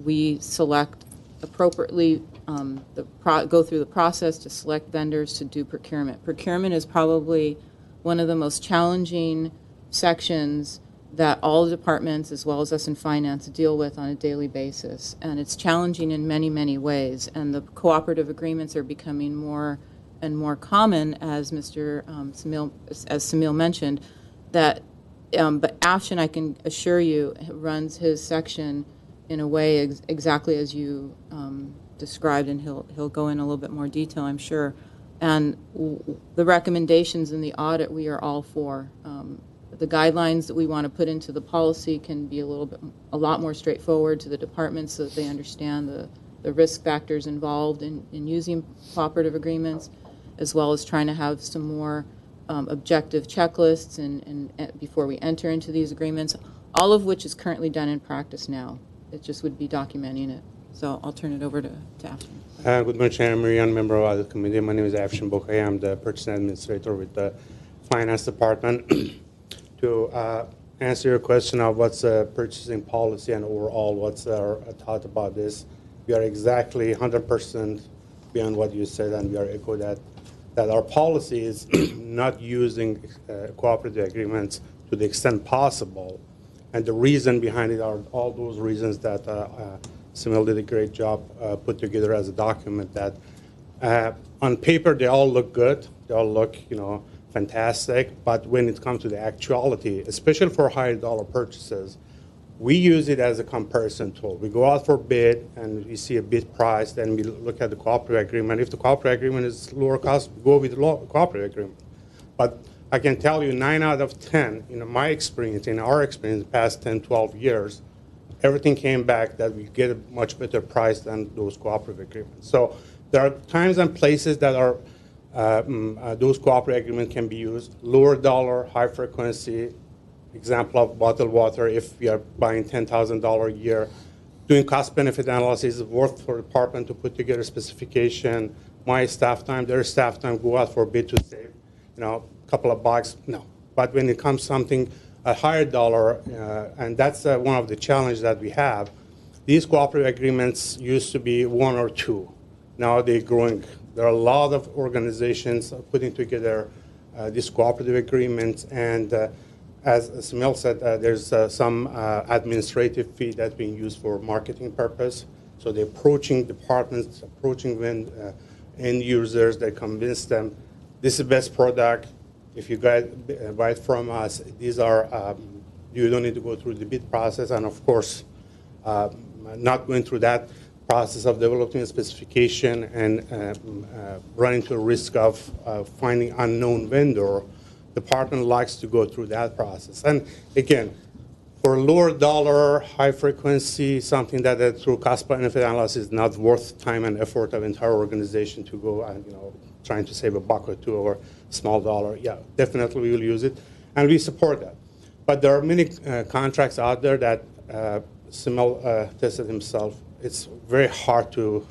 we select appropriately, go through the process to select vendors to do procurement. Procurement is probably one of the most challenging sections that all the departments, as well as us in finance, deal with on a daily basis. And it's challenging in many, many ways. And the cooperative agreements are becoming more and more common, as Mr. Samil mentioned, but Afshin, I can assure you, runs his section in a way exactly as you described, and he'll go in a little bit more detail, I'm sure. And the recommendations in the audit we are all for. The guidelines that we want to put into the policy can be a lot more straightforward to the departments so that they understand the risk factors involved in using cooperative agreements, as well as trying to have some more objective checklists and before we enter into these agreements, all of which is currently done in practice now. It just would be documenting it. So I'll turn it over to Afshin. Good morning, Chair Marian, member of the committee. My name is Afshin Bokai. I'm the purchasing administrator with the finance department. To answer your question of what's the purchasing policy and overall what's our thought about this, we are exactly 100% beyond what you said, and we are echo that our policy is not using cooperative agreements to the extent possible. And the reason behind it are all those reasons that Samil did a great job put together as a document that on paper they all look good, they all look fantastic, but when it comes to the actuality, especially for higher dollar purchases, we use it as a comparison tool. We go out for bid and we see a bid price, then we look at the cooperative agreement. If the cooperative agreement is lower cost, we go with the cooperative agreement. But I can tell you 9 out of 10, in my experience, in our experience, the past 10, 12 years, everything came back that we get a much better price than those cooperative agreements. So there are times and places that are those cooperative agreements can be used. Lower dollar, high frequency, example of bottled water, if we are buying $10,000 a year, doing cost benefit analysis is worth for the department to put together specification, my staff time, their staff time, go out for bid to save, a couple of bucks, no. But when it comes something a higher dollar, and that's one of the challenges that we have, these cooperative agreements used to be one or two. Now they're growing. There are a lot of organizations putting together these cooperative agreements, and as Smil said, there's some administrative fee that's being used for marketing purpose. So they're approaching departments, approaching end users, they convince them, this is the best product. If you guys buy it from us, these are, you don't need to go through the bid process, and of course, not going through that process of developing a specification and running to the risk of finding unknown vendor. Department likes to go through that process. And again, for lower dollar, high frequency, something that through cost benefit analysis is not worth time and effort of entire organization to go and trying to save a buck or two or small dollar. Yeah, definitely we will use it, and we support that. But there are many contracts out there that Simil tested himself. It's very hard to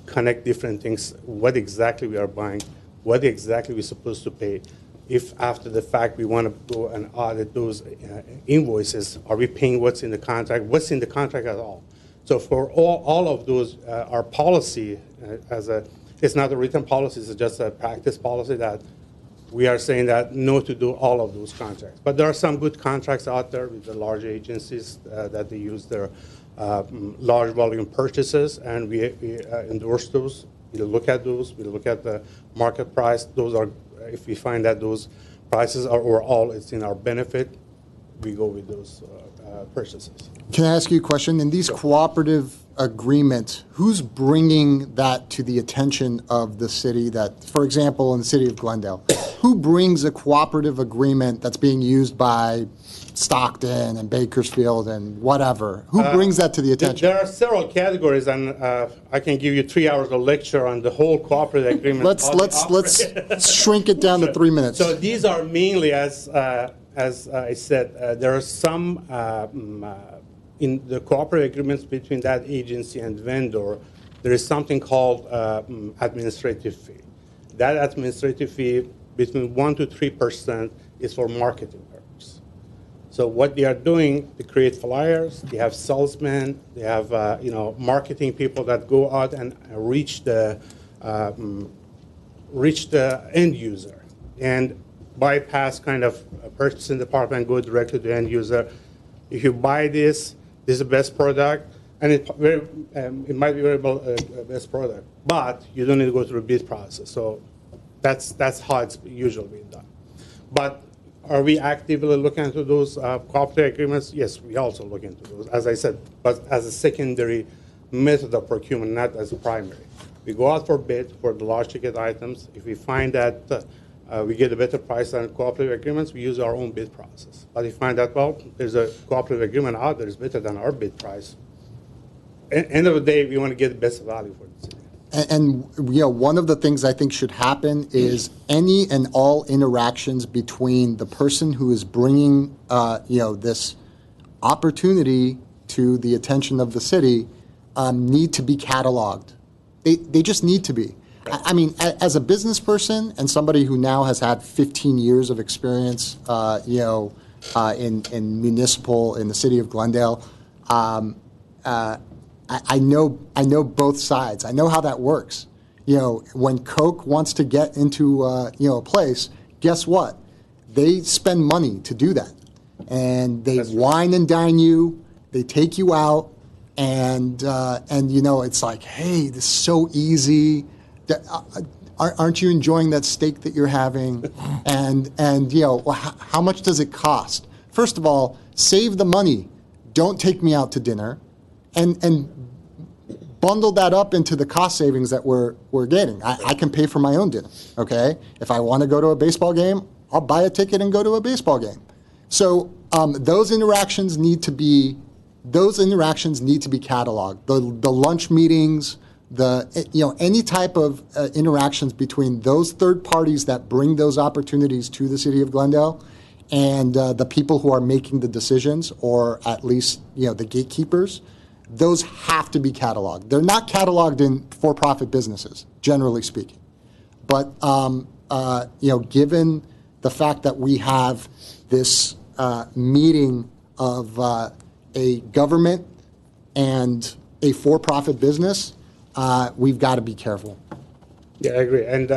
connect different things. What exactly we are buying, what exactly we're supposed to pay. If after the fact we want to go and audit those invoices, are we paying what's in the contract? What's in the contract at all? So for all of those, our policy it's not a written policy, it's just a practice policy that we are saying that no to do all of those contracts. But there are some good contracts out there with the large agencies that they use their large volume purchases, and we endorse those. We look at those. We look at the market price. Those are, if we find that those prices are overall it's in our benefit, we go with those purchases. Can I ask you a question? In these cooperative agreements, who's bringing that to the attention of the city that, for example, in the city of Glendale, who brings a cooperative agreement that's being used by Stockton and Bakersfield and whatever? Who brings that to the attention? There are several categories, and I can give you 3 hours of lecture on the whole cooperative agreement. Let's shrink it down to 3 minutes. So these are mainly, as I said, there are some in the cooperative agreements between that agency and vendor. There is something called administrative fee. That administrative fee between 1% to 3% is for marketing purpose. So what they are doing, they create flyers. They have salesmen. They have marketing people that go out and reach the end user and bypass kind of a purchasing department, go directly to the end user. If you buy this is the best product, and it might be very best product, but you don't need to go through a bid process. So that's how it's usually been done. But are we actively looking into those cooperative agreements? Yes, we also look into those, as I said, but as a secondary method of procurement, not as a primary. We go out for bid for the large ticket items. If we find that we get a better price on cooperative agreements, we use our own bid process. But if we find that, well, there's a cooperative agreement out there that's better than our bid price, end of the day, we want to get the best value for the city. And one of the things I think should happen is any and all interactions between the person who is bringing, this opportunity to the attention of the city need to be cataloged. They just need to be. I mean, as a business person and somebody who now has had 15 years of experience, in municipal in the city of Glendale, I know both sides. I know how that works. When Coke wants to get into a place, guess what? They spend money to do that, and they wine and dine you. They take you out, and it's like, hey, this is so easy. Aren't you enjoying that steak that you're having? And how much does it cost? First of all, save the money. Don't take me out to dinner, and bundle that up into the cost savings that we're getting. I can pay for my own dinner, okay? If I want to go to a baseball game, I'll buy a ticket and go to a baseball game. So those interactions need to be cataloged. The lunch meetings, any type of interactions between those third parties that bring those opportunities to the city of Glendale and the people who are making the decisions, or at least the gatekeepers, those have to be cataloged. They're not cataloged in for-profit businesses, generally speaking. But given the fact that we have this meeting of a government and a for-profit business, we've got to be careful. Yeah, I agree. And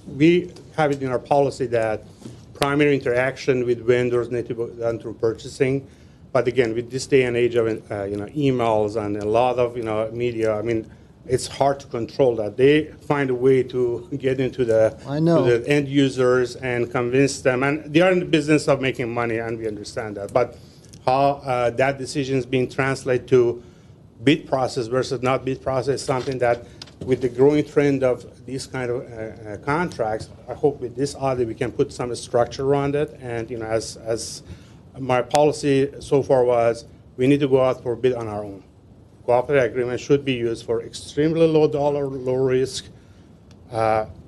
we have it in our policy that primary interaction with vendors need to be done through purchasing. But again, with this day and age of emails and a lot of media, I mean, it's hard to control that. They find a way to get into the end users and convince them. And they are in the business of making money, and we understand that. But how that decision is being translated to bid process versus not bid process is something that, with the growing trend of these kind of contracts, I hope with this audit we can put some structure around it. And as my policy so far was, we need to go out for bid on our own. Cooperative agreement should be used for extremely low dollar, low risk,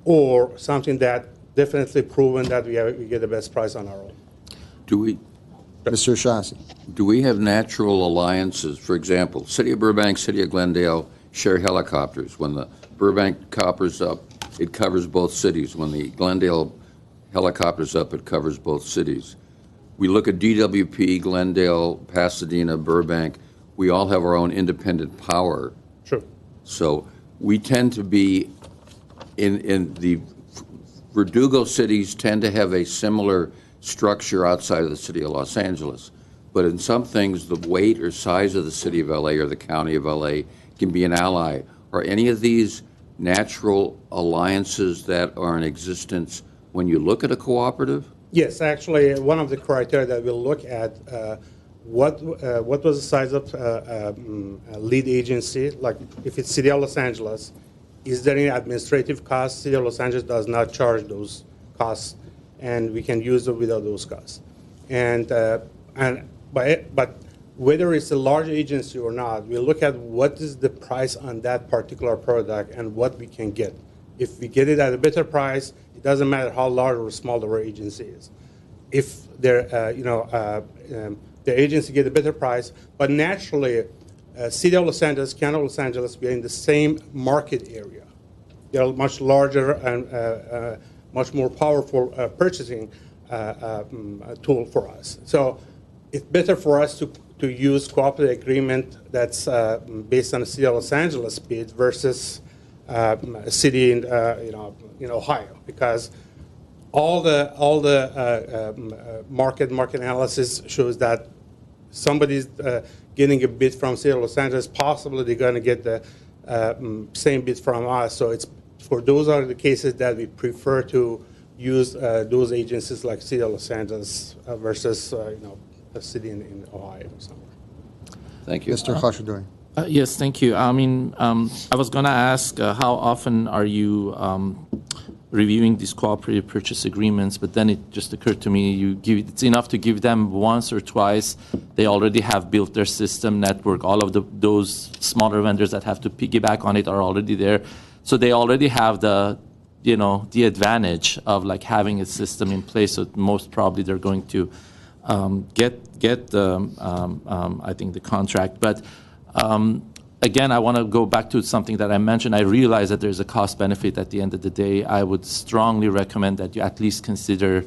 or something that definitely proven that we get the best price on our own. Mr. Shasi. Do we have natural alliances? For example, City of Burbank, City of Glendale share helicopters. When the Burbank copter's up, it covers both cities. When the Glendale helicopter's up, it covers both cities. We look at DWP, Glendale, Pasadena, Burbank. We all have our own independent power. Sure. So we tend to be in the Verdugo cities tend to have a similar structure outside of the city of Los Angeles. But in some things, the weight or size of the city of LA or the county of LA can be an ally. Are any of these natural alliances that are in existence when you look at a cooperative? Yes, actually, one of the criteria that we'll look at, what was the size of lead agency? Like if it's City of Los Angeles, is there any administrative costs? City of Los Angeles does not charge those costs, and we can use it without those costs. But whether it's a large agency or not, we look at what is the price on that particular product and what we can get. If we get it at a better price, it doesn't matter how large or small the agency is. If the agency get a better price, but naturally, City of Los Angeles, County of Los Angeles, we are in the same market area. They are much larger and much more powerful purchasing tool for us. So it's better for us to use cooperative agreement that's based on the City of Los Angeles bid versus a city in Ohio, because all the market analysis shows that somebody's getting a bid from City of Los Angeles, possibly they're going to get the same bid from us. So those are the cases that we prefer to use those agencies like City of Los Angeles versus a city in Ohio or somewhere. Thank you. Mr. Khashoggi. Yes, thank you. I mean, I was going to ask how often are you reviewing these cooperative purchase agreements, but then it just occurred to me it's enough to give them once or twice. They already have built their system network. All of those smaller vendors that have to piggyback on it are already there. So they already have the advantage of like having a system in place. So most probably they're going to get the I think the contract. But again, I want to go back to something that I mentioned. I realize that there's a cost benefit at the end of the day. I would strongly recommend that you at least consider,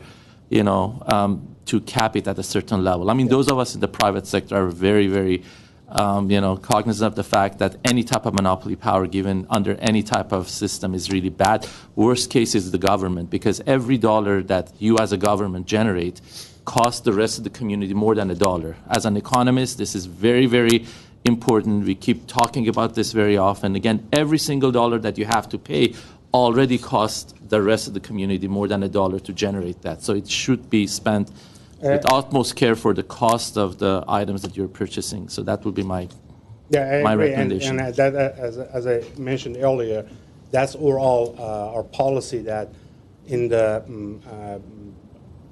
to cap it at a certain level. I mean, those of us in the private sector are very, very, cognizant of the fact that any type of monopoly power given under any type of system is really bad. Worst case is the government, because every dollar that you as a government generate costs the rest of the community more than $1. As an economist, this is very, very important. We keep talking about this very often. Again, every single dollar that you have to pay already costs the rest of the community more than $1 to generate that. So it should be spent with utmost care for the cost of the items that you're purchasing. So that would be my recommendation. And that, as I mentioned earlier, that's overall our policy, that in the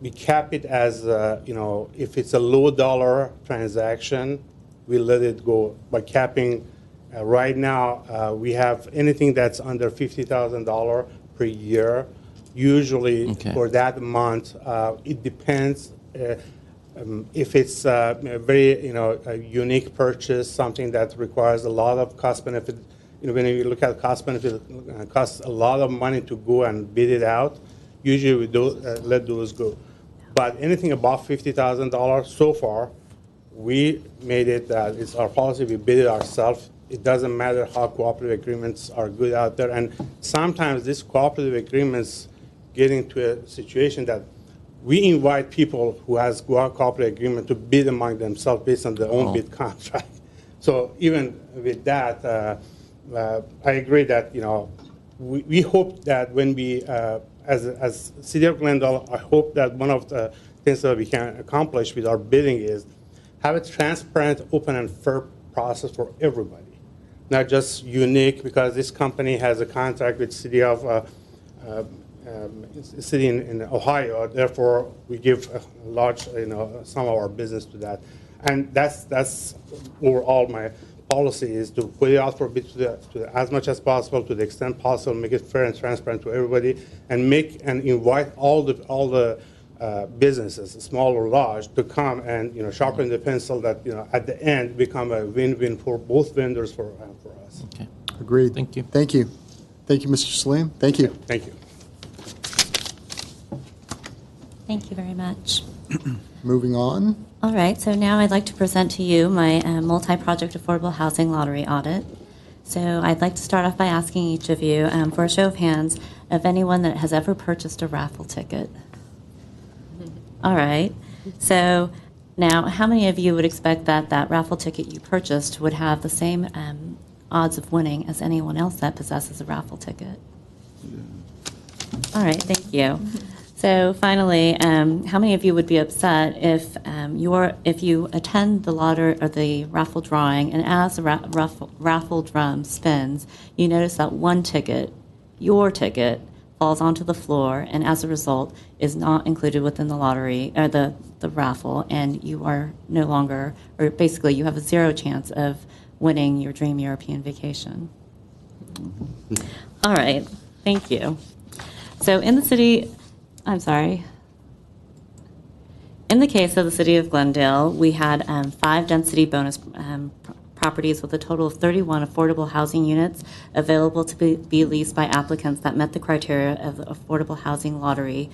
we cap it as, if it's a low dollar transaction, we let it go by capping. Right now, we have anything that's under $50,000 per year. Usually Okay. for that month, it depends. If it's a very, a unique purchase, something that requires a lot of cost benefit, when you look at cost benefit, it costs a lot of money to go and bid it out. Usually we do let those go. But anything above $50,000 so far, we made it that it's our policy. We bid it ourselves. It doesn't matter how cooperative agreements are good out there. And sometimes these cooperative agreements get into a situation that we invite people who has cooperative agreement to bid among themselves based on their own bid contract. So even with that, I agree that we hope that when we, as City of Glendale, I hope that one of the things that we can accomplish with our bidding is have a transparent, open, and fair process for everybody, not just unique because this company has a contract with City of city in Ohio. Therefore, we give a large, some of our business to that, and that's overall my policy is to put it out for bid to as much as possible, to the extent possible, make it fair and transparent to everybody, and invite all the businesses, small or large, to come and sharpen the pencil that at the end become a win-win for both vendors for us. Okay. Agreed. Thank you. Thank you. Thank you, Mr. Salim. Thank you. Thank you. Thank you very much. Moving on. All right, so now I'd like to present to you my multi-project affordable housing lottery audit. So I'd like to start off by asking each of you, for a show of hands, of anyone that has ever purchased a raffle ticket. All right, so now how many of you would expect that that raffle ticket you purchased would have the same odds of winning as anyone else that possesses a raffle ticket? All right, thank you. So finally, how many of you would be upset if you attend the lottery or the raffle drawing, and as the raffle drum spins, you notice that one ticket, your ticket, falls onto the floor, and as a result is not included within the lottery or the raffle, and you are no longer, or basically you have a 0 chance of winning your dream European vacation. All right, thank you. So in the case of the City of Glendale, we had 5 density bonus properties with a total of 31 affordable housing units available to be leased by applicants that met the criteria of the affordable housing lottery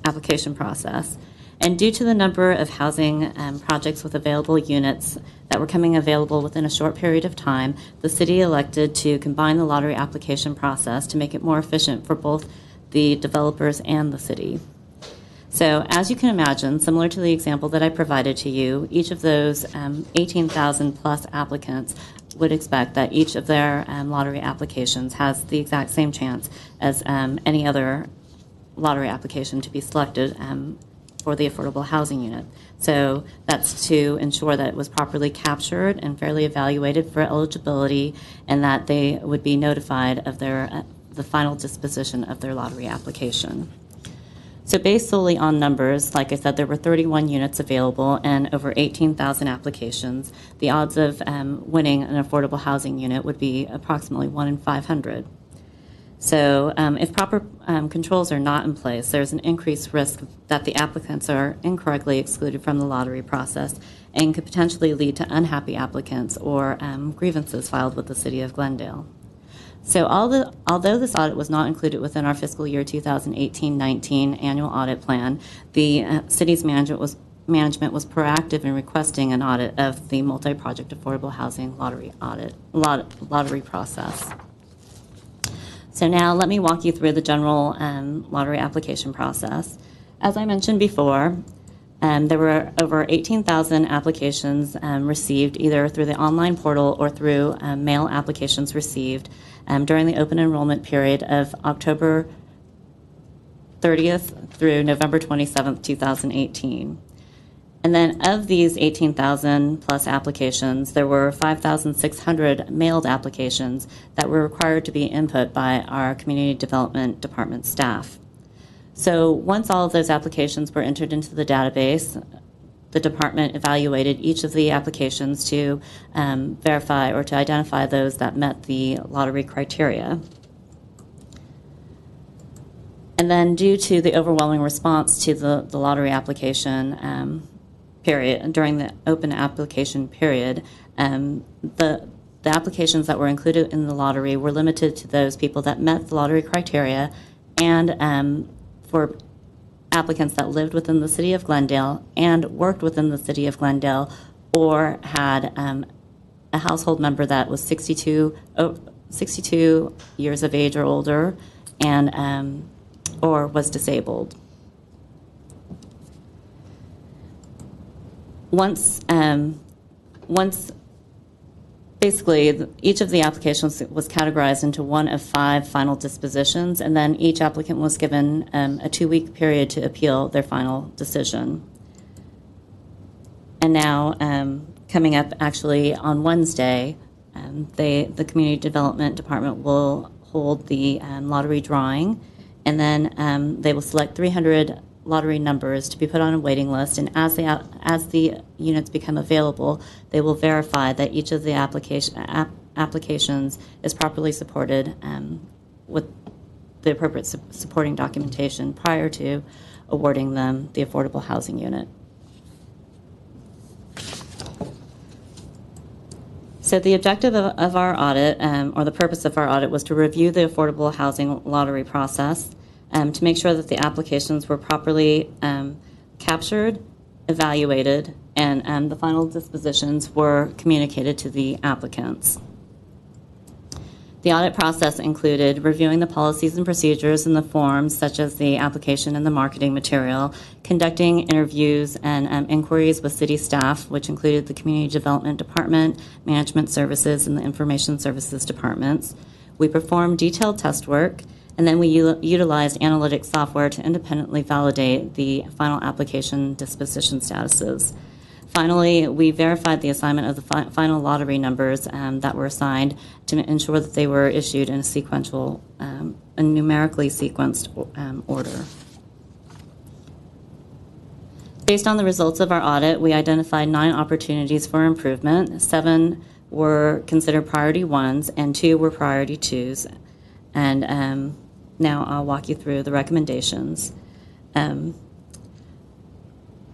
application process. And due to the number of housing projects with available units that were coming available within a short period of time, the city elected to combine the lottery application process to make it more efficient for both the developers and the city. So as you can imagine, similar to the example that I provided to you, each of those 18,000 plus applicants would expect that each of their lottery applications has the exact same chance as any other lottery application to be selected for the affordable housing unit. So that's to ensure that it was properly captured and fairly evaluated for eligibility, and that they would be notified of their the final disposition of their lottery application. So based solely on numbers, like I said, there were 31 units available and over 18,000 applications. The odds of winning an affordable housing unit would be approximately 1 in 500. So if proper controls are not in place, there's an increased risk that the applicants are incorrectly excluded from the lottery process and could potentially lead to unhappy applicants or grievances filed with the City of Glendale. So although this audit was not included within our fiscal year 2018-19 annual audit plan, the city's management was proactive in requesting an audit of the multi-project affordable housing lottery process. So now let me walk you through the general lottery application process. As I mentioned before, there were over 18,000 applications received either through the online portal or through mail applications received during the open enrollment period of October 30th through November 27th, 2018. And then of these 18,000 plus applications, there were 5,600 mailed applications that were required to be input by our Community Development Department staff. So once all of those applications were entered into the database, the department evaluated each of the applications to verify or to identify those that met the lottery criteria. And then due to the overwhelming response to the lottery application period, during the open application period, the applications that were included in the lottery were limited to those people that met the lottery criteria and for applicants that lived within the city of Glendale and worked within the city of Glendale or had a household member that was 62 years of age or older and or was disabled. Once basically, each of the applications was categorized into one of 5 final dispositions, and then each applicant was given a 2-week period to appeal their final decision. And now, coming up actually on Wednesday, the Community Development Department will hold the lottery drawing, and then they will select 300 lottery numbers to be put on a waiting list, and as the units become available, they will verify that each of the applications is properly supported with the appropriate supporting documentation prior to awarding them the affordable housing unit. So the objective of our audit, or the purpose of our audit, was to review the affordable housing lottery process to make sure that the applications were properly captured, evaluated, and the final dispositions were communicated to the applicants. The audit process included reviewing the policies and procedures in the forms, such as the application and the marketing material, conducting interviews and inquiries with city staff, which included the Community Development Department, Management Services, and the Information Services departments. We performed detailed test work, and then we utilized analytic software to independently validate the final application disposition statuses. Finally, we verified the assignment of the final lottery numbers that were assigned to ensure that they were issued in a sequential, a numerically sequenced order. Based on the results of our audit, we identified 9 opportunities for improvement. 7 were considered priority 1s, and 2 were priority 2s. And now I'll walk you through the recommendations.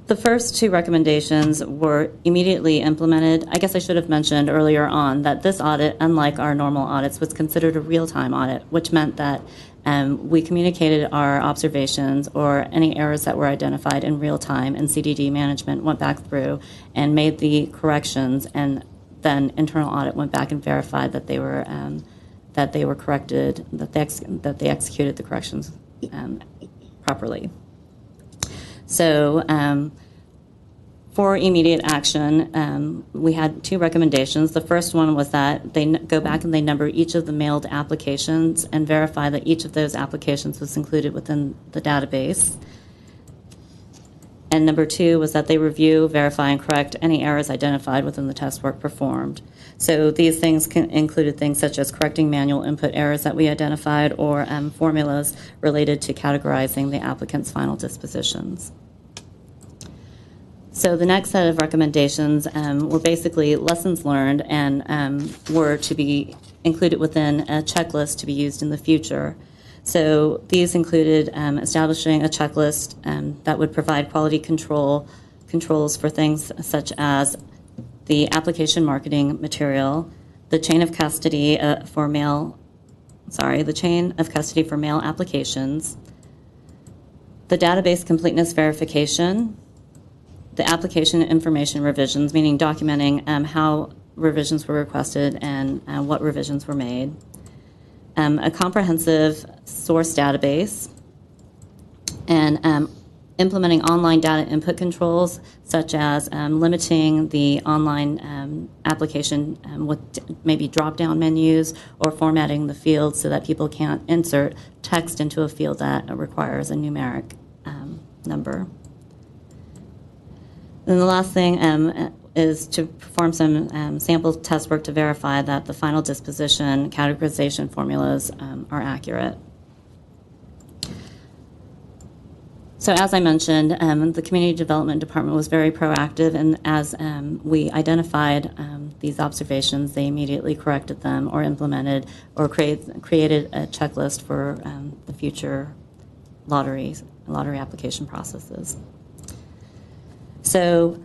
The first 2 recommendations were immediately implemented. I guess I should have mentioned earlier on that this audit, unlike our normal audits, was considered a real-time audit, which meant that we communicated our observations or any errors that were identified in real time, and CDD management went back through and made the corrections, and then internal audit went back and verified that they were corrected, that they executed the corrections properly. So for immediate action, we had 2 recommendations. The first one was that they go back and they number each of the mailed applications and verify that each of those applications was included within the database. And number 2 was that they review, verify, and correct any errors identified within the test work performed. So these things included things such as correcting manual input errors that we identified or formulas related to categorizing the applicant's final dispositions. So the next set of recommendations were basically lessons learned and were to be included within a checklist to be used in the future. So these included establishing a checklist that would provide quality controls for things such as the application marketing material, the chain of custody for mail applications, the database completeness verification, the application information revisions, meaning documenting how revisions were requested and what revisions were made, a comprehensive source database, and implementing online data input controls, such as limiting the online application with maybe drop-down menus or formatting the fields so that people can't insert text into a field that requires a numeric number. And the last thing is to perform some sample test work to verify that the final disposition categorization formulas are accurate. So as I mentioned, the Community Development Department was very proactive, and as we identified these observations, they immediately corrected them or implemented or created a checklist for the future lottery application processes. So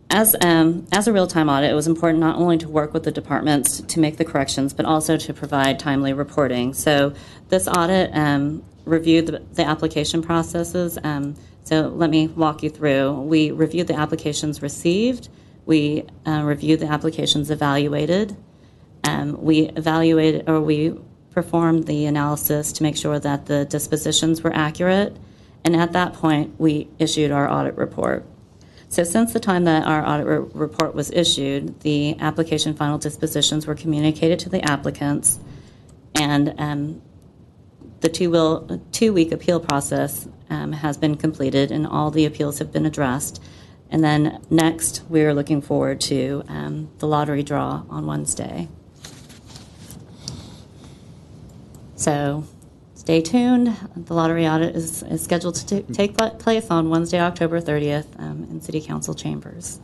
as a real-time audit, it was important not only to work with the departments to make the corrections, but also to provide timely reporting. So this audit reviewed the application processes. So let me walk you through. We reviewed the applications received. We reviewed the applications evaluated. We performed the analysis to make sure that the dispositions were accurate. And at that point, we issued our audit report. So since the time that our audit report was issued, the application final dispositions were communicated to the applicants, and the two-week appeal process has been completed, and all the appeals have been addressed. And then next, we are looking forward to the lottery draw on Wednesday. So stay tuned. The lottery audit is scheduled to take place on Wednesday, October 30th in City Council chambers.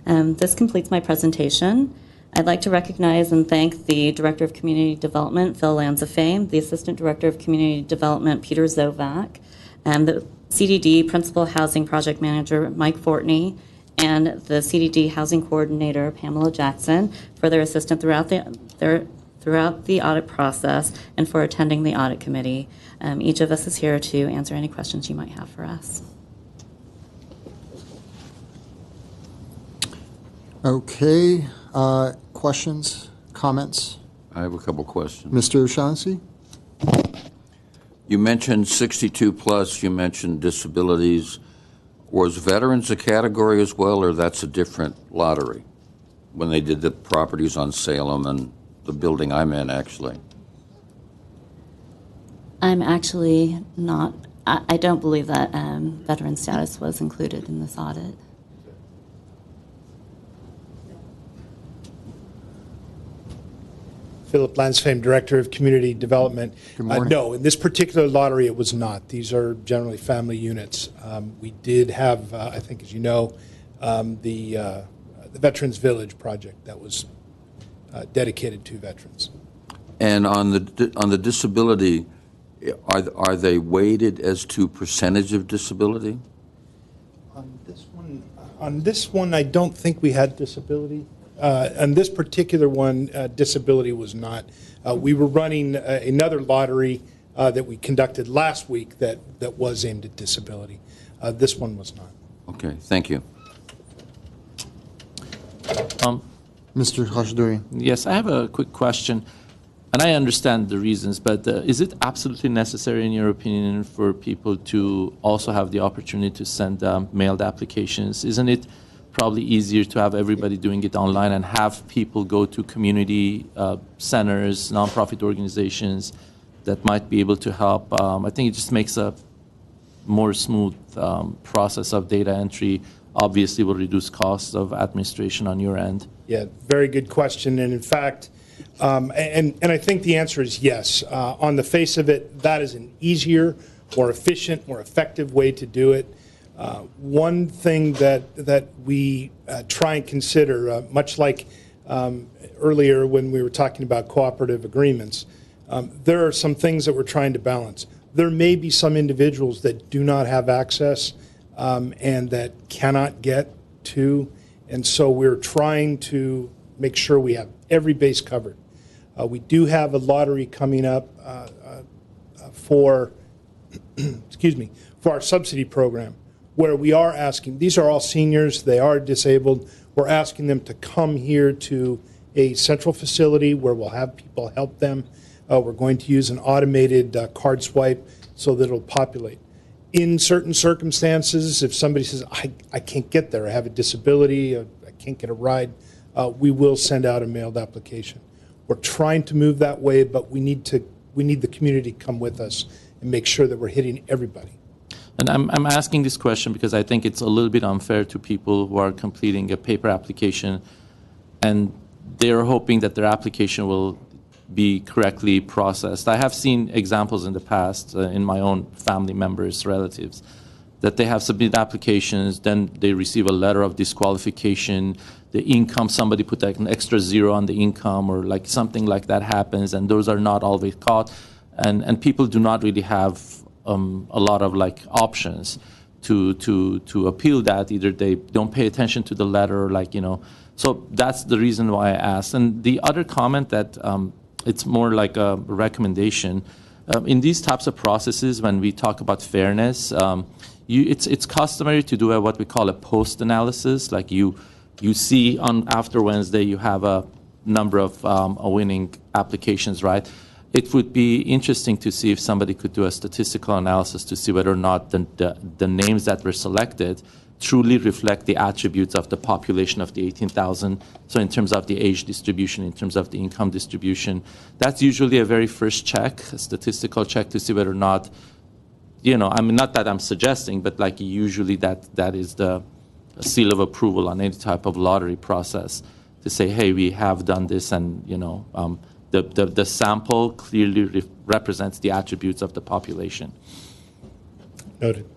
This completes my presentation. I'd like to recognize and thank the Director of Community Development, Phil Lanzafame, the Assistant Director of Community Development, Peter Zovac, the CDD Principal Housing Project Manager, Mike Fortney, and the CDD Housing Coordinator, Pamela Jackson, for their assistance throughout the audit process and for attending the audit committee. Each of us is here to answer any questions you might have for us. Okay, questions, comments? I have a couple questions. Mr. O'Shaughnessy? You mentioned 62 plus, you mentioned disabilities. Was veterans a category as well, or that's a different lottery? When they did the properties on Salem and the building I'm in, actually. I'm actually not, I don't believe that veteran status was included in this audit. Philip Lansfame, Director of Community Development. Good morning. No, in this particular lottery, it was not. These are generally family units. We did have, I think, as you know, the Veterans Village project that was dedicated to veterans. And on the disability, are they weighted as to percentage of disability? On this one, I don't think we had disability. On this particular one, disability was not. We were running another lottery that we conducted last week that was aimed at disability. This one was not. Okay, thank you. Mr. Khashdouri? Yes, I have a quick question. And I understand the reasons, but is it absolutely necessary, in your opinion, for people to also have the opportunity to send mailed applications? Isn't it probably easier to have everybody doing it online and have people go to community centers, nonprofit organizations that might be able to help? I think it just makes a more smooth process of data entry. Obviously will reduce costs of administration on your end. Yeah, very good question. And in fact, and I think the answer is yes. On the face of it, that is an easier, more efficient, more effective way to do it. One thing that we try and consider, much like earlier when we were talking about cooperative agreements, there are some things that we're trying to balance. There may be some individuals that do not have access and that cannot get to, and so we're trying to make sure we have every base covered. We do have a lottery coming up for, excuse me, for our subsidy program, where we are asking, these are all seniors, they are disabled, we're asking them to come here to a central facility where we'll have people help them. We're going to use an automated card swipe so that it'll populate. In certain circumstances, if somebody says, I can't get there, I have a disability, I can't get a ride, we will send out a mailed application. We're trying to move that way, but we need the community to come with us and make sure that we're hitting everybody. And I'm asking this question because I think it's a little bit unfair to people who are completing a paper application and they're hoping that their application will be correctly processed. I have seen examples in the past in my own family members, relatives, that they have submitted applications, then they receive a letter of disqualification. The income, somebody put like an extra zero on the income, or like something like that happens, and those are not always caught. And people do not really have a lot of like options to appeal that. Either they don't pay attention to the letter, or like, so that's the reason why I asked. And the other comment that it's more like a recommendation. In these types of processes, when we talk about fairness, it's customary to do what we call a post-analysis. Like you see after Wednesday, you have a number of winning applications, right? It would be interesting to see if somebody could do a statistical analysis to see whether or not the names that were selected truly reflect the attributes of the population of the 18,000. So in terms of the age distribution, in terms of the income distribution, that's usually a very first check, a statistical check to see whether or not, not that I'm suggesting, but like usually that is the seal of approval on any type of lottery process to say, hey, we have done this, and the sample clearly represents the attributes of the population. Noted.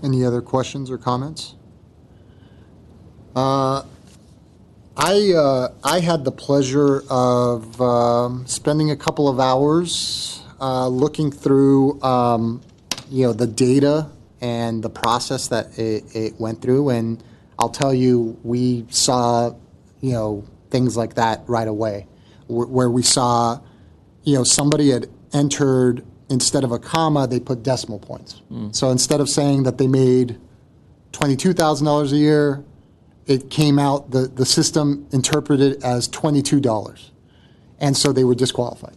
Any other questions or comments? I had the pleasure of spending a couple of hours looking through, the data and the process that it went through, and I'll tell you, we saw, things like that right away, where we saw, somebody had entered, instead of a comma, they put decimal points. So instead of saying that they made $22,000 a year, it came out, the system interpreted it as $22. And so they were disqualified.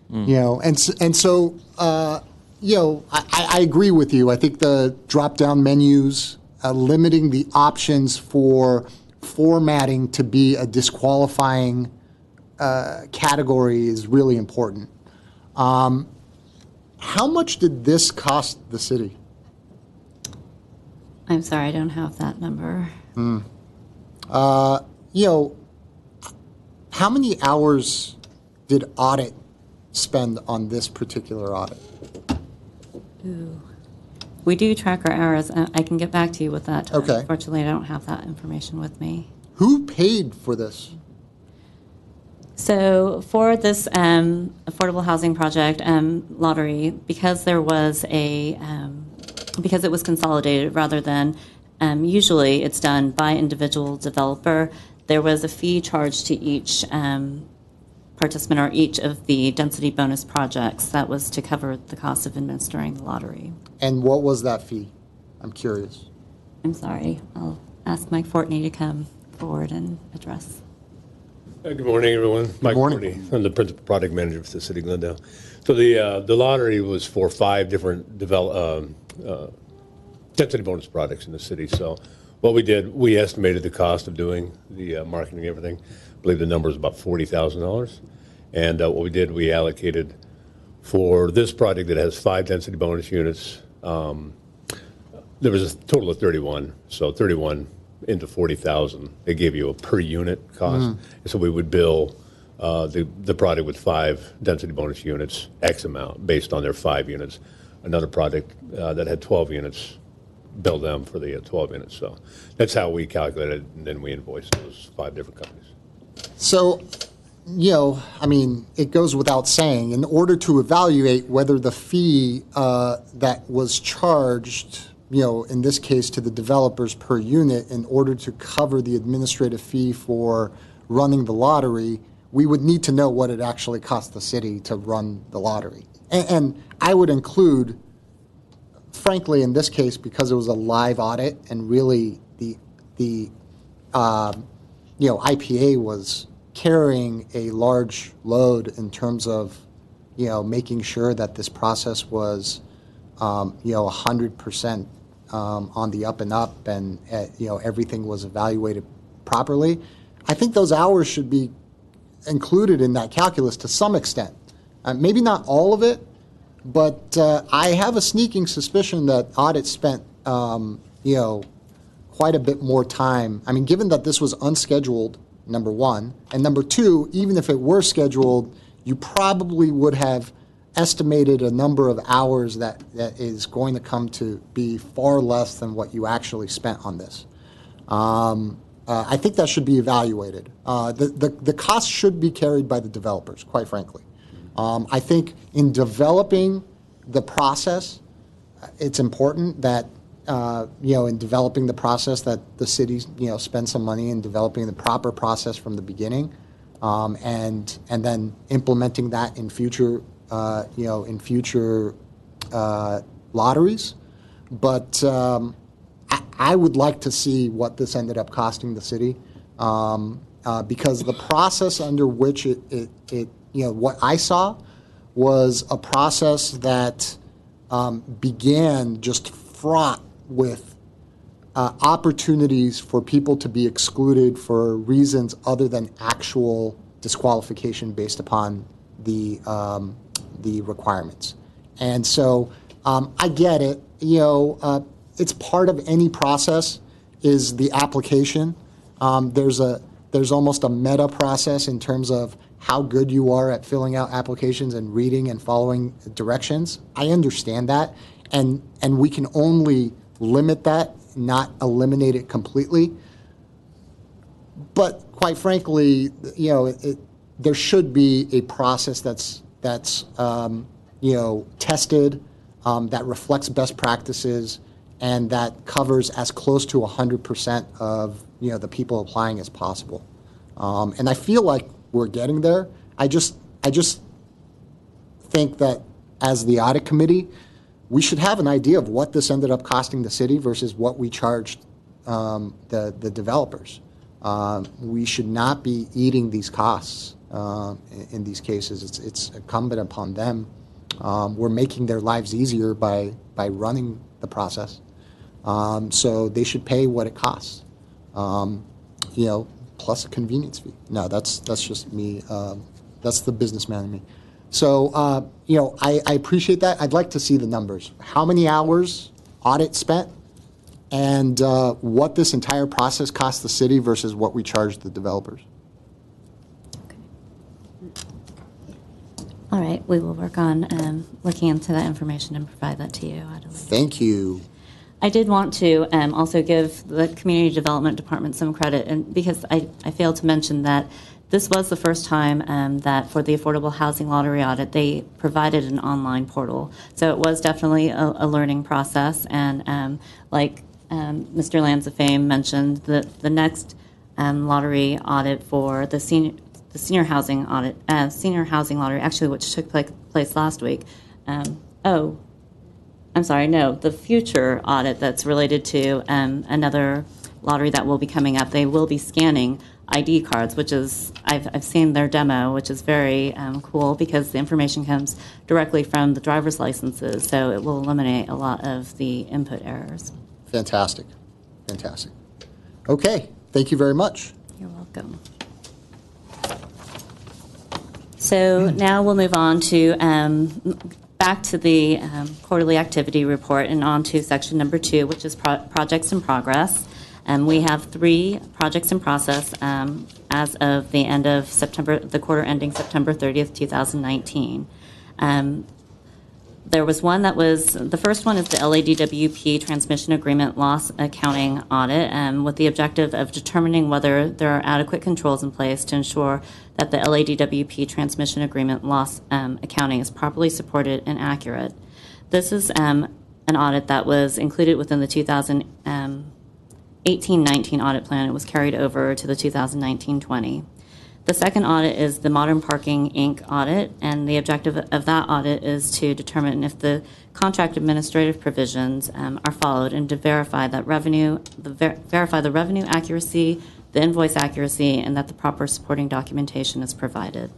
And so I agree with you. I think the drop-down menus, limiting the options for formatting to be a disqualifying category is really important. How much did this cost the city? I'm sorry, I don't have that number. How many hours did audit spend on this particular audit? Ooh. We do track our hours. I can get back to you with that. Okay. Unfortunately, I don't have that information with me. Who paid for this? So for this affordable housing project lottery, because there was because it was consolidated rather than usually it's done by individual developer, there was a fee charged to each participant or each of the density bonus projects that was to cover the cost of administering the lottery. And what was that fee? I'm curious. I'm sorry. I'll ask Mike Fortney to come forward and address. Good morning, everyone. Mike morning. Fortney. I'm the principal product manager for the city of Glendale. So the lottery was for 5 different density bonus projects in the city. So what we did, we estimated the cost of doing the marketing and everything. I believe the number is about $40,000. And what we did, we allocated for this project that has 5 density bonus units. There was a total of 31. So 31 into 40,000, they gave you a per unit cost. So we would bill the product with 5 density bonus units, X amount, based on their 5 units. Another project that had 12 units, bill them for the 12 units. So that's how we calculated, and then we invoiced those 5 different companies. So, it goes without saying, in order to evaluate whether the fee that was charged, in this case to the developers per unit, in order to cover the administrative fee for running the lottery, we would need to know what it actually cost the city to run the lottery. And I would include, frankly, in this case, because it was a live audit and really the IPA was carrying a large load in terms of, making sure that this process was, 100% on the up and up, and everything was evaluated properly. I think those hours should be included in that calculus to some extent. Maybe not all of it, but I have a sneaking suspicion that audit spent, quite a bit more time. Given that this was unscheduled, number one. And number two, even if it were scheduled, you probably would have estimated a number of hours that is going to come to be far less than what you actually spent on this. I think that should be evaluated. The cost should be carried by the developers, quite frankly. I think in developing the process, it's important that, in developing the process that the city, spend some money in developing the proper process from the beginning, and then implementing that in future, lotteries. But I would like to see what this ended up costing the city, because the process under which what I saw was a process that began just fraught with opportunities for people to be excluded for reasons other than actual disqualification based upon the requirements. And so I get it. It's part of any process is the application. There's almost a meta process in terms of how good you are at filling out applications and reading and following directions. I understand that, and we can only limit that, not eliminate it completely. But quite frankly, there should be a process that's tested, that reflects best practices, and that covers as close to 100% of the people applying as possible. And I feel like we're getting there. I just think that as the audit committee, we should have an idea of what this ended up costing the city versus what we charged the developers. We should not be eating these costs in these cases. It's incumbent upon them. We're making their lives easier by running the process. So they should pay what it costs, plus a convenience fee. No, that's just me. That's the businessman in me. So, I appreciate that. I'd like to see the numbers. How many hours audit spent, and what this entire process cost the city versus what we charged the developers. All right, we will work on looking into that information and provide that to you, Adeline. Thank you. I did want to also give the Community Development Department some credit, and because I failed to mention that this was the first time that for the Affordable Housing Lottery Audit, they provided an online portal. So it was definitely a learning process, and like Mr. Lanzafame mentioned, the next lottery audit for the senior housing audit, senior housing lottery, actually, which took place last week. The future audit that's related to another lottery that will be coming up. They will be scanning ID cards, which is, I've seen their demo, which is very cool because the information comes directly from the driver's licenses, so it will eliminate a lot of the input errors. Fantastic. Fantastic. Okay, thank you very much. You're welcome. So now we'll move on to back to the quarterly activity report and on to section number 2, which is projects in progress. We have 3 projects in process as of the end of September, the quarter ending September 30th, 2019. There was one that was, the first one is the LADWP Transmission Agreement Loss Accounting Audit, with the objective of determining whether there are adequate controls in place to ensure that the LADWP Transmission Agreement Loss Accounting is properly supported and accurate. This is an audit that was included within the 2018-19 audit plan. It was carried over to the 2019-20. The second audit is the Modern Parking, Inc. audit, and the objective of that audit is to determine if the contract administrative provisions are followed and to verify that verify the revenue accuracy, the invoice accuracy, and that the proper supporting documentation is provided.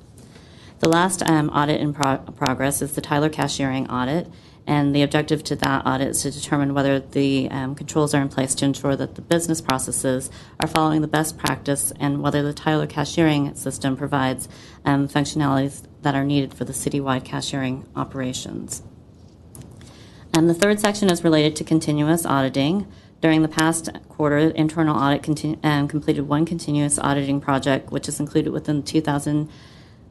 The last audit in progress is the Tyler Cashiering audit, and the objective to that audit is to determine whether the controls are in place to ensure that the business processes are following the best practice and whether the Tyler Cashiering system provides functionalities that are needed for the citywide cashiering operations. The third section is related to continuous auditing. During the past quarter, internal audit completed one continuous auditing project, which is included within the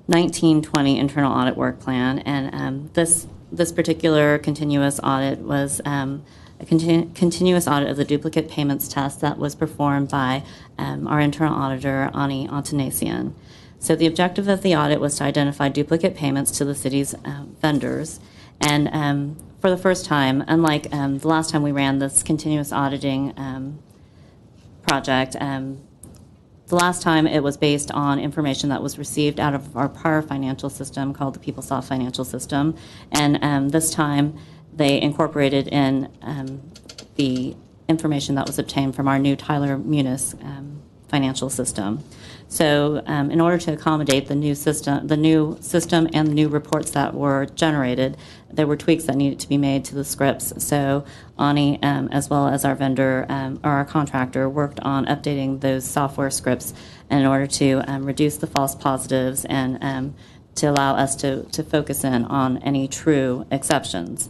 2019-20 internal audit work plan. And this particular continuous audit was a continuous audit of the duplicate payments test that was performed by our internal auditor, Ani Antanasian. So the objective of the audit was to identify duplicate payments to the city's vendors. And for the first time, unlike the last time we ran this continuous auditing project, the last time it was based on information that was received out of our prior financial system called the PeopleSoft financial system. And this time they incorporated in the information that was obtained from our new Tyler Munis financial system. So in order to accommodate the new system and the new reports that were generated, there were tweaks that needed to be made to the scripts. So Ani, as well as our vendor or our contractor, worked on updating those software scripts in order to reduce the false positives and to allow us to focus in on any true exceptions.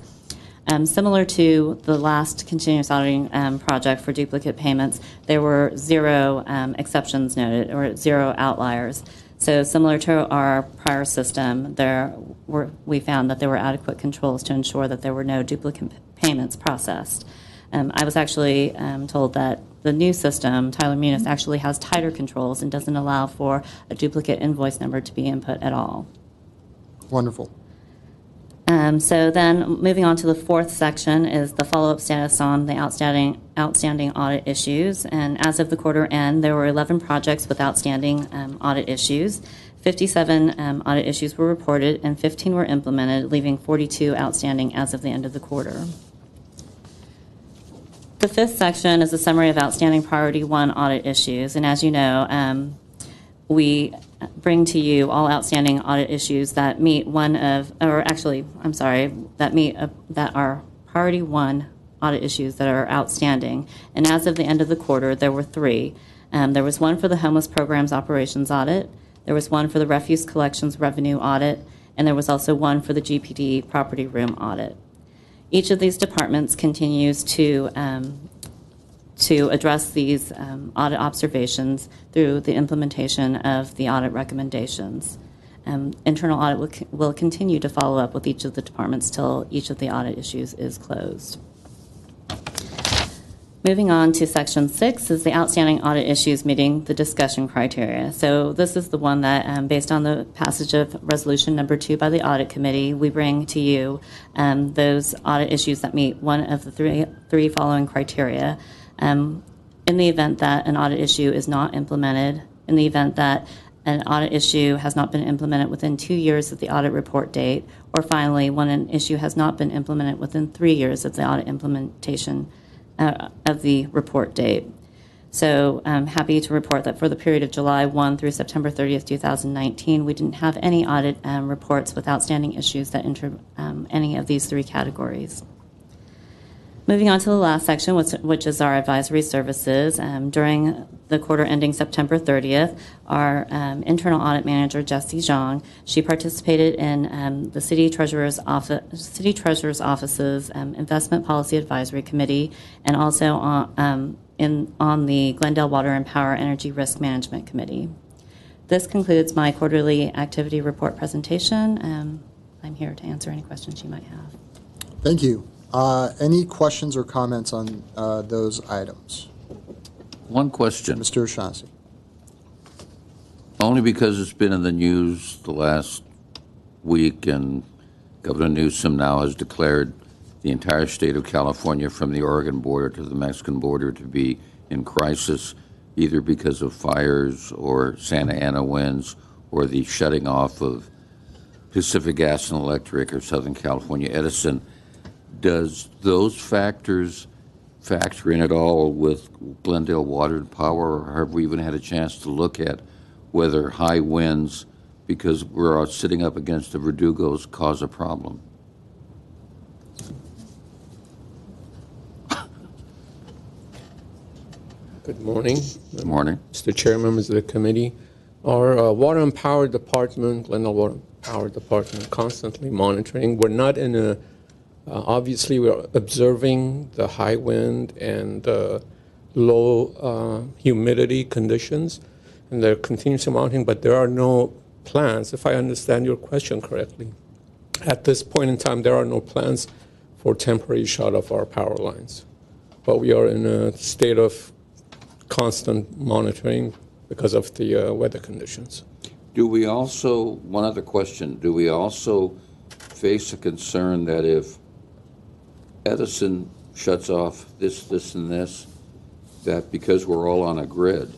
Similar to the last continuous auditing project for duplicate payments, there were 0 exceptions noted or 0 outliers. So similar to our prior system, we found that there were adequate controls to ensure that there were no duplicate payments processed. I was actually told that the new system, Tyler Munis, actually has tighter controls and doesn't allow for a duplicate invoice number to be input at all. Wonderful. So then moving on to the fourth section is the follow-up status on the outstanding audit issues. And as of the quarter end, there were 11 projects with outstanding audit issues. 57 audit issues were reported and 15 were implemented, leaving 42 outstanding as of the end of the quarter. The fifth section is a summary of outstanding priority 1 audit issues. And as you know, we bring to you all outstanding audit issues that meet that are priority 1 audit issues that are outstanding. And as of the end of the quarter, there were 3. There was one for the Homeless Programs Operations Audit, there was one for the Refuse Collections Revenue Audit, and there was also one for the GPD Property Room Audit. Each of these departments continues to address these audit observations through the implementation of the audit recommendations. Internal audit will continue to follow up with each of the departments till each of the audit issues is closed. Moving on to section 6 is the outstanding audit issues meeting the discussion criteria. So this is the one that, based on the passage of resolution number 2 by the audit committee, we bring to you those audit issues that meet one of the three following criteria. In the event that an audit issue is not implemented, in the event that an audit issue has not been implemented within 2 years of the audit report date, or finally, when an issue has not been implemented within 3 years of the audit implementation of the report date. So I'm happy to report that for the period of July 1 through September 30th, 2019, we didn't have any audit reports with outstanding issues that enter any of these 3 categories. Moving on to the last section, which is our advisory services. During the quarter ending September 30th, our internal audit manager, Jessie Zhang, she participated in the City Treasurer's Office's Investment Policy Advisory Committee, and also on the Glendale Water and Power Energy Risk Management Committee. This concludes my quarterly activity report presentation. I'm here to answer any questions you might have. Thank you. Any questions or comments on those items? One question. Mr. O'Shaughnessy. Only because it's been in the news the last week, and Governor Newsom now has declared the entire state of California from the Oregon border to the Mexican border to be in crisis, either because of fires or Santa Ana winds or the shutting off of Pacific Gas and Electric or Southern California Edison. Does those factors factor in at all with Glendale Water and Power, or have we even had a chance to look at whether high winds, because we're sitting up against the Verdugos, cause a problem? Good morning. Good morning. Mr. Chair, members of the committee. Our Water and Power Department, Glendale Water and Power Department, constantly monitoring. We're not in a Obviously, we're observing the high wind and low humidity conditions, and they're continuously monitoring, but there are no plans, if I understand your question correctly. At this point in time, there are no plans for temporary shut off our power lines. But we are in a state of constant monitoring because of the weather conditions. Do we also, one other question, do we also face a concern that if Edison shuts off this, and this, that because we're all on a grid,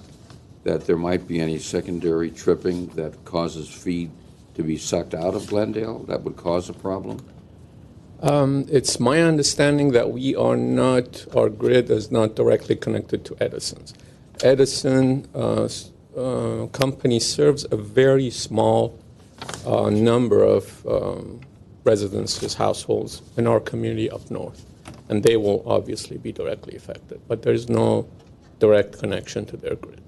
that there might be any secondary tripping that causes feed to be sucked out of Glendale that would cause a problem? It's my understanding that our grid is not directly connected to Edison's. Edison company serves a very small number of residences, households in our community up north, and they will obviously be directly affected, but there's no direct connection to their grid.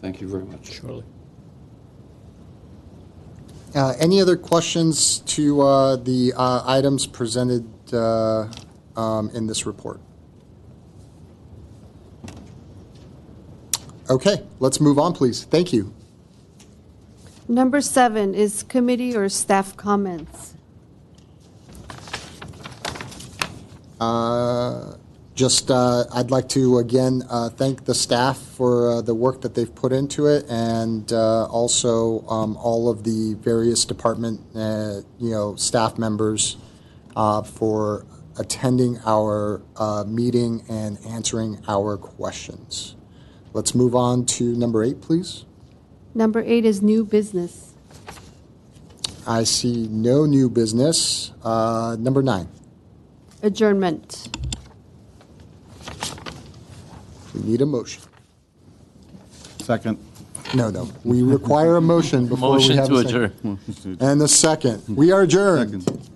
Thank you very much. Surely. Any other questions to the items presented in this report? Okay, let's move on, please. Thank you. Number 7 is committee or staff comments. I'd like to again thank the staff for the work that they've put into it, and also all of the various department, staff members for attending our meeting and answering our questions. Let's move on to number 8, please. Number 8 is new business. I see no new business. Number 9. Adjournment. We need a motion. Second. No. We require a motion before we have a second. Motion to adjourn. And the second. We are adjourned. Second.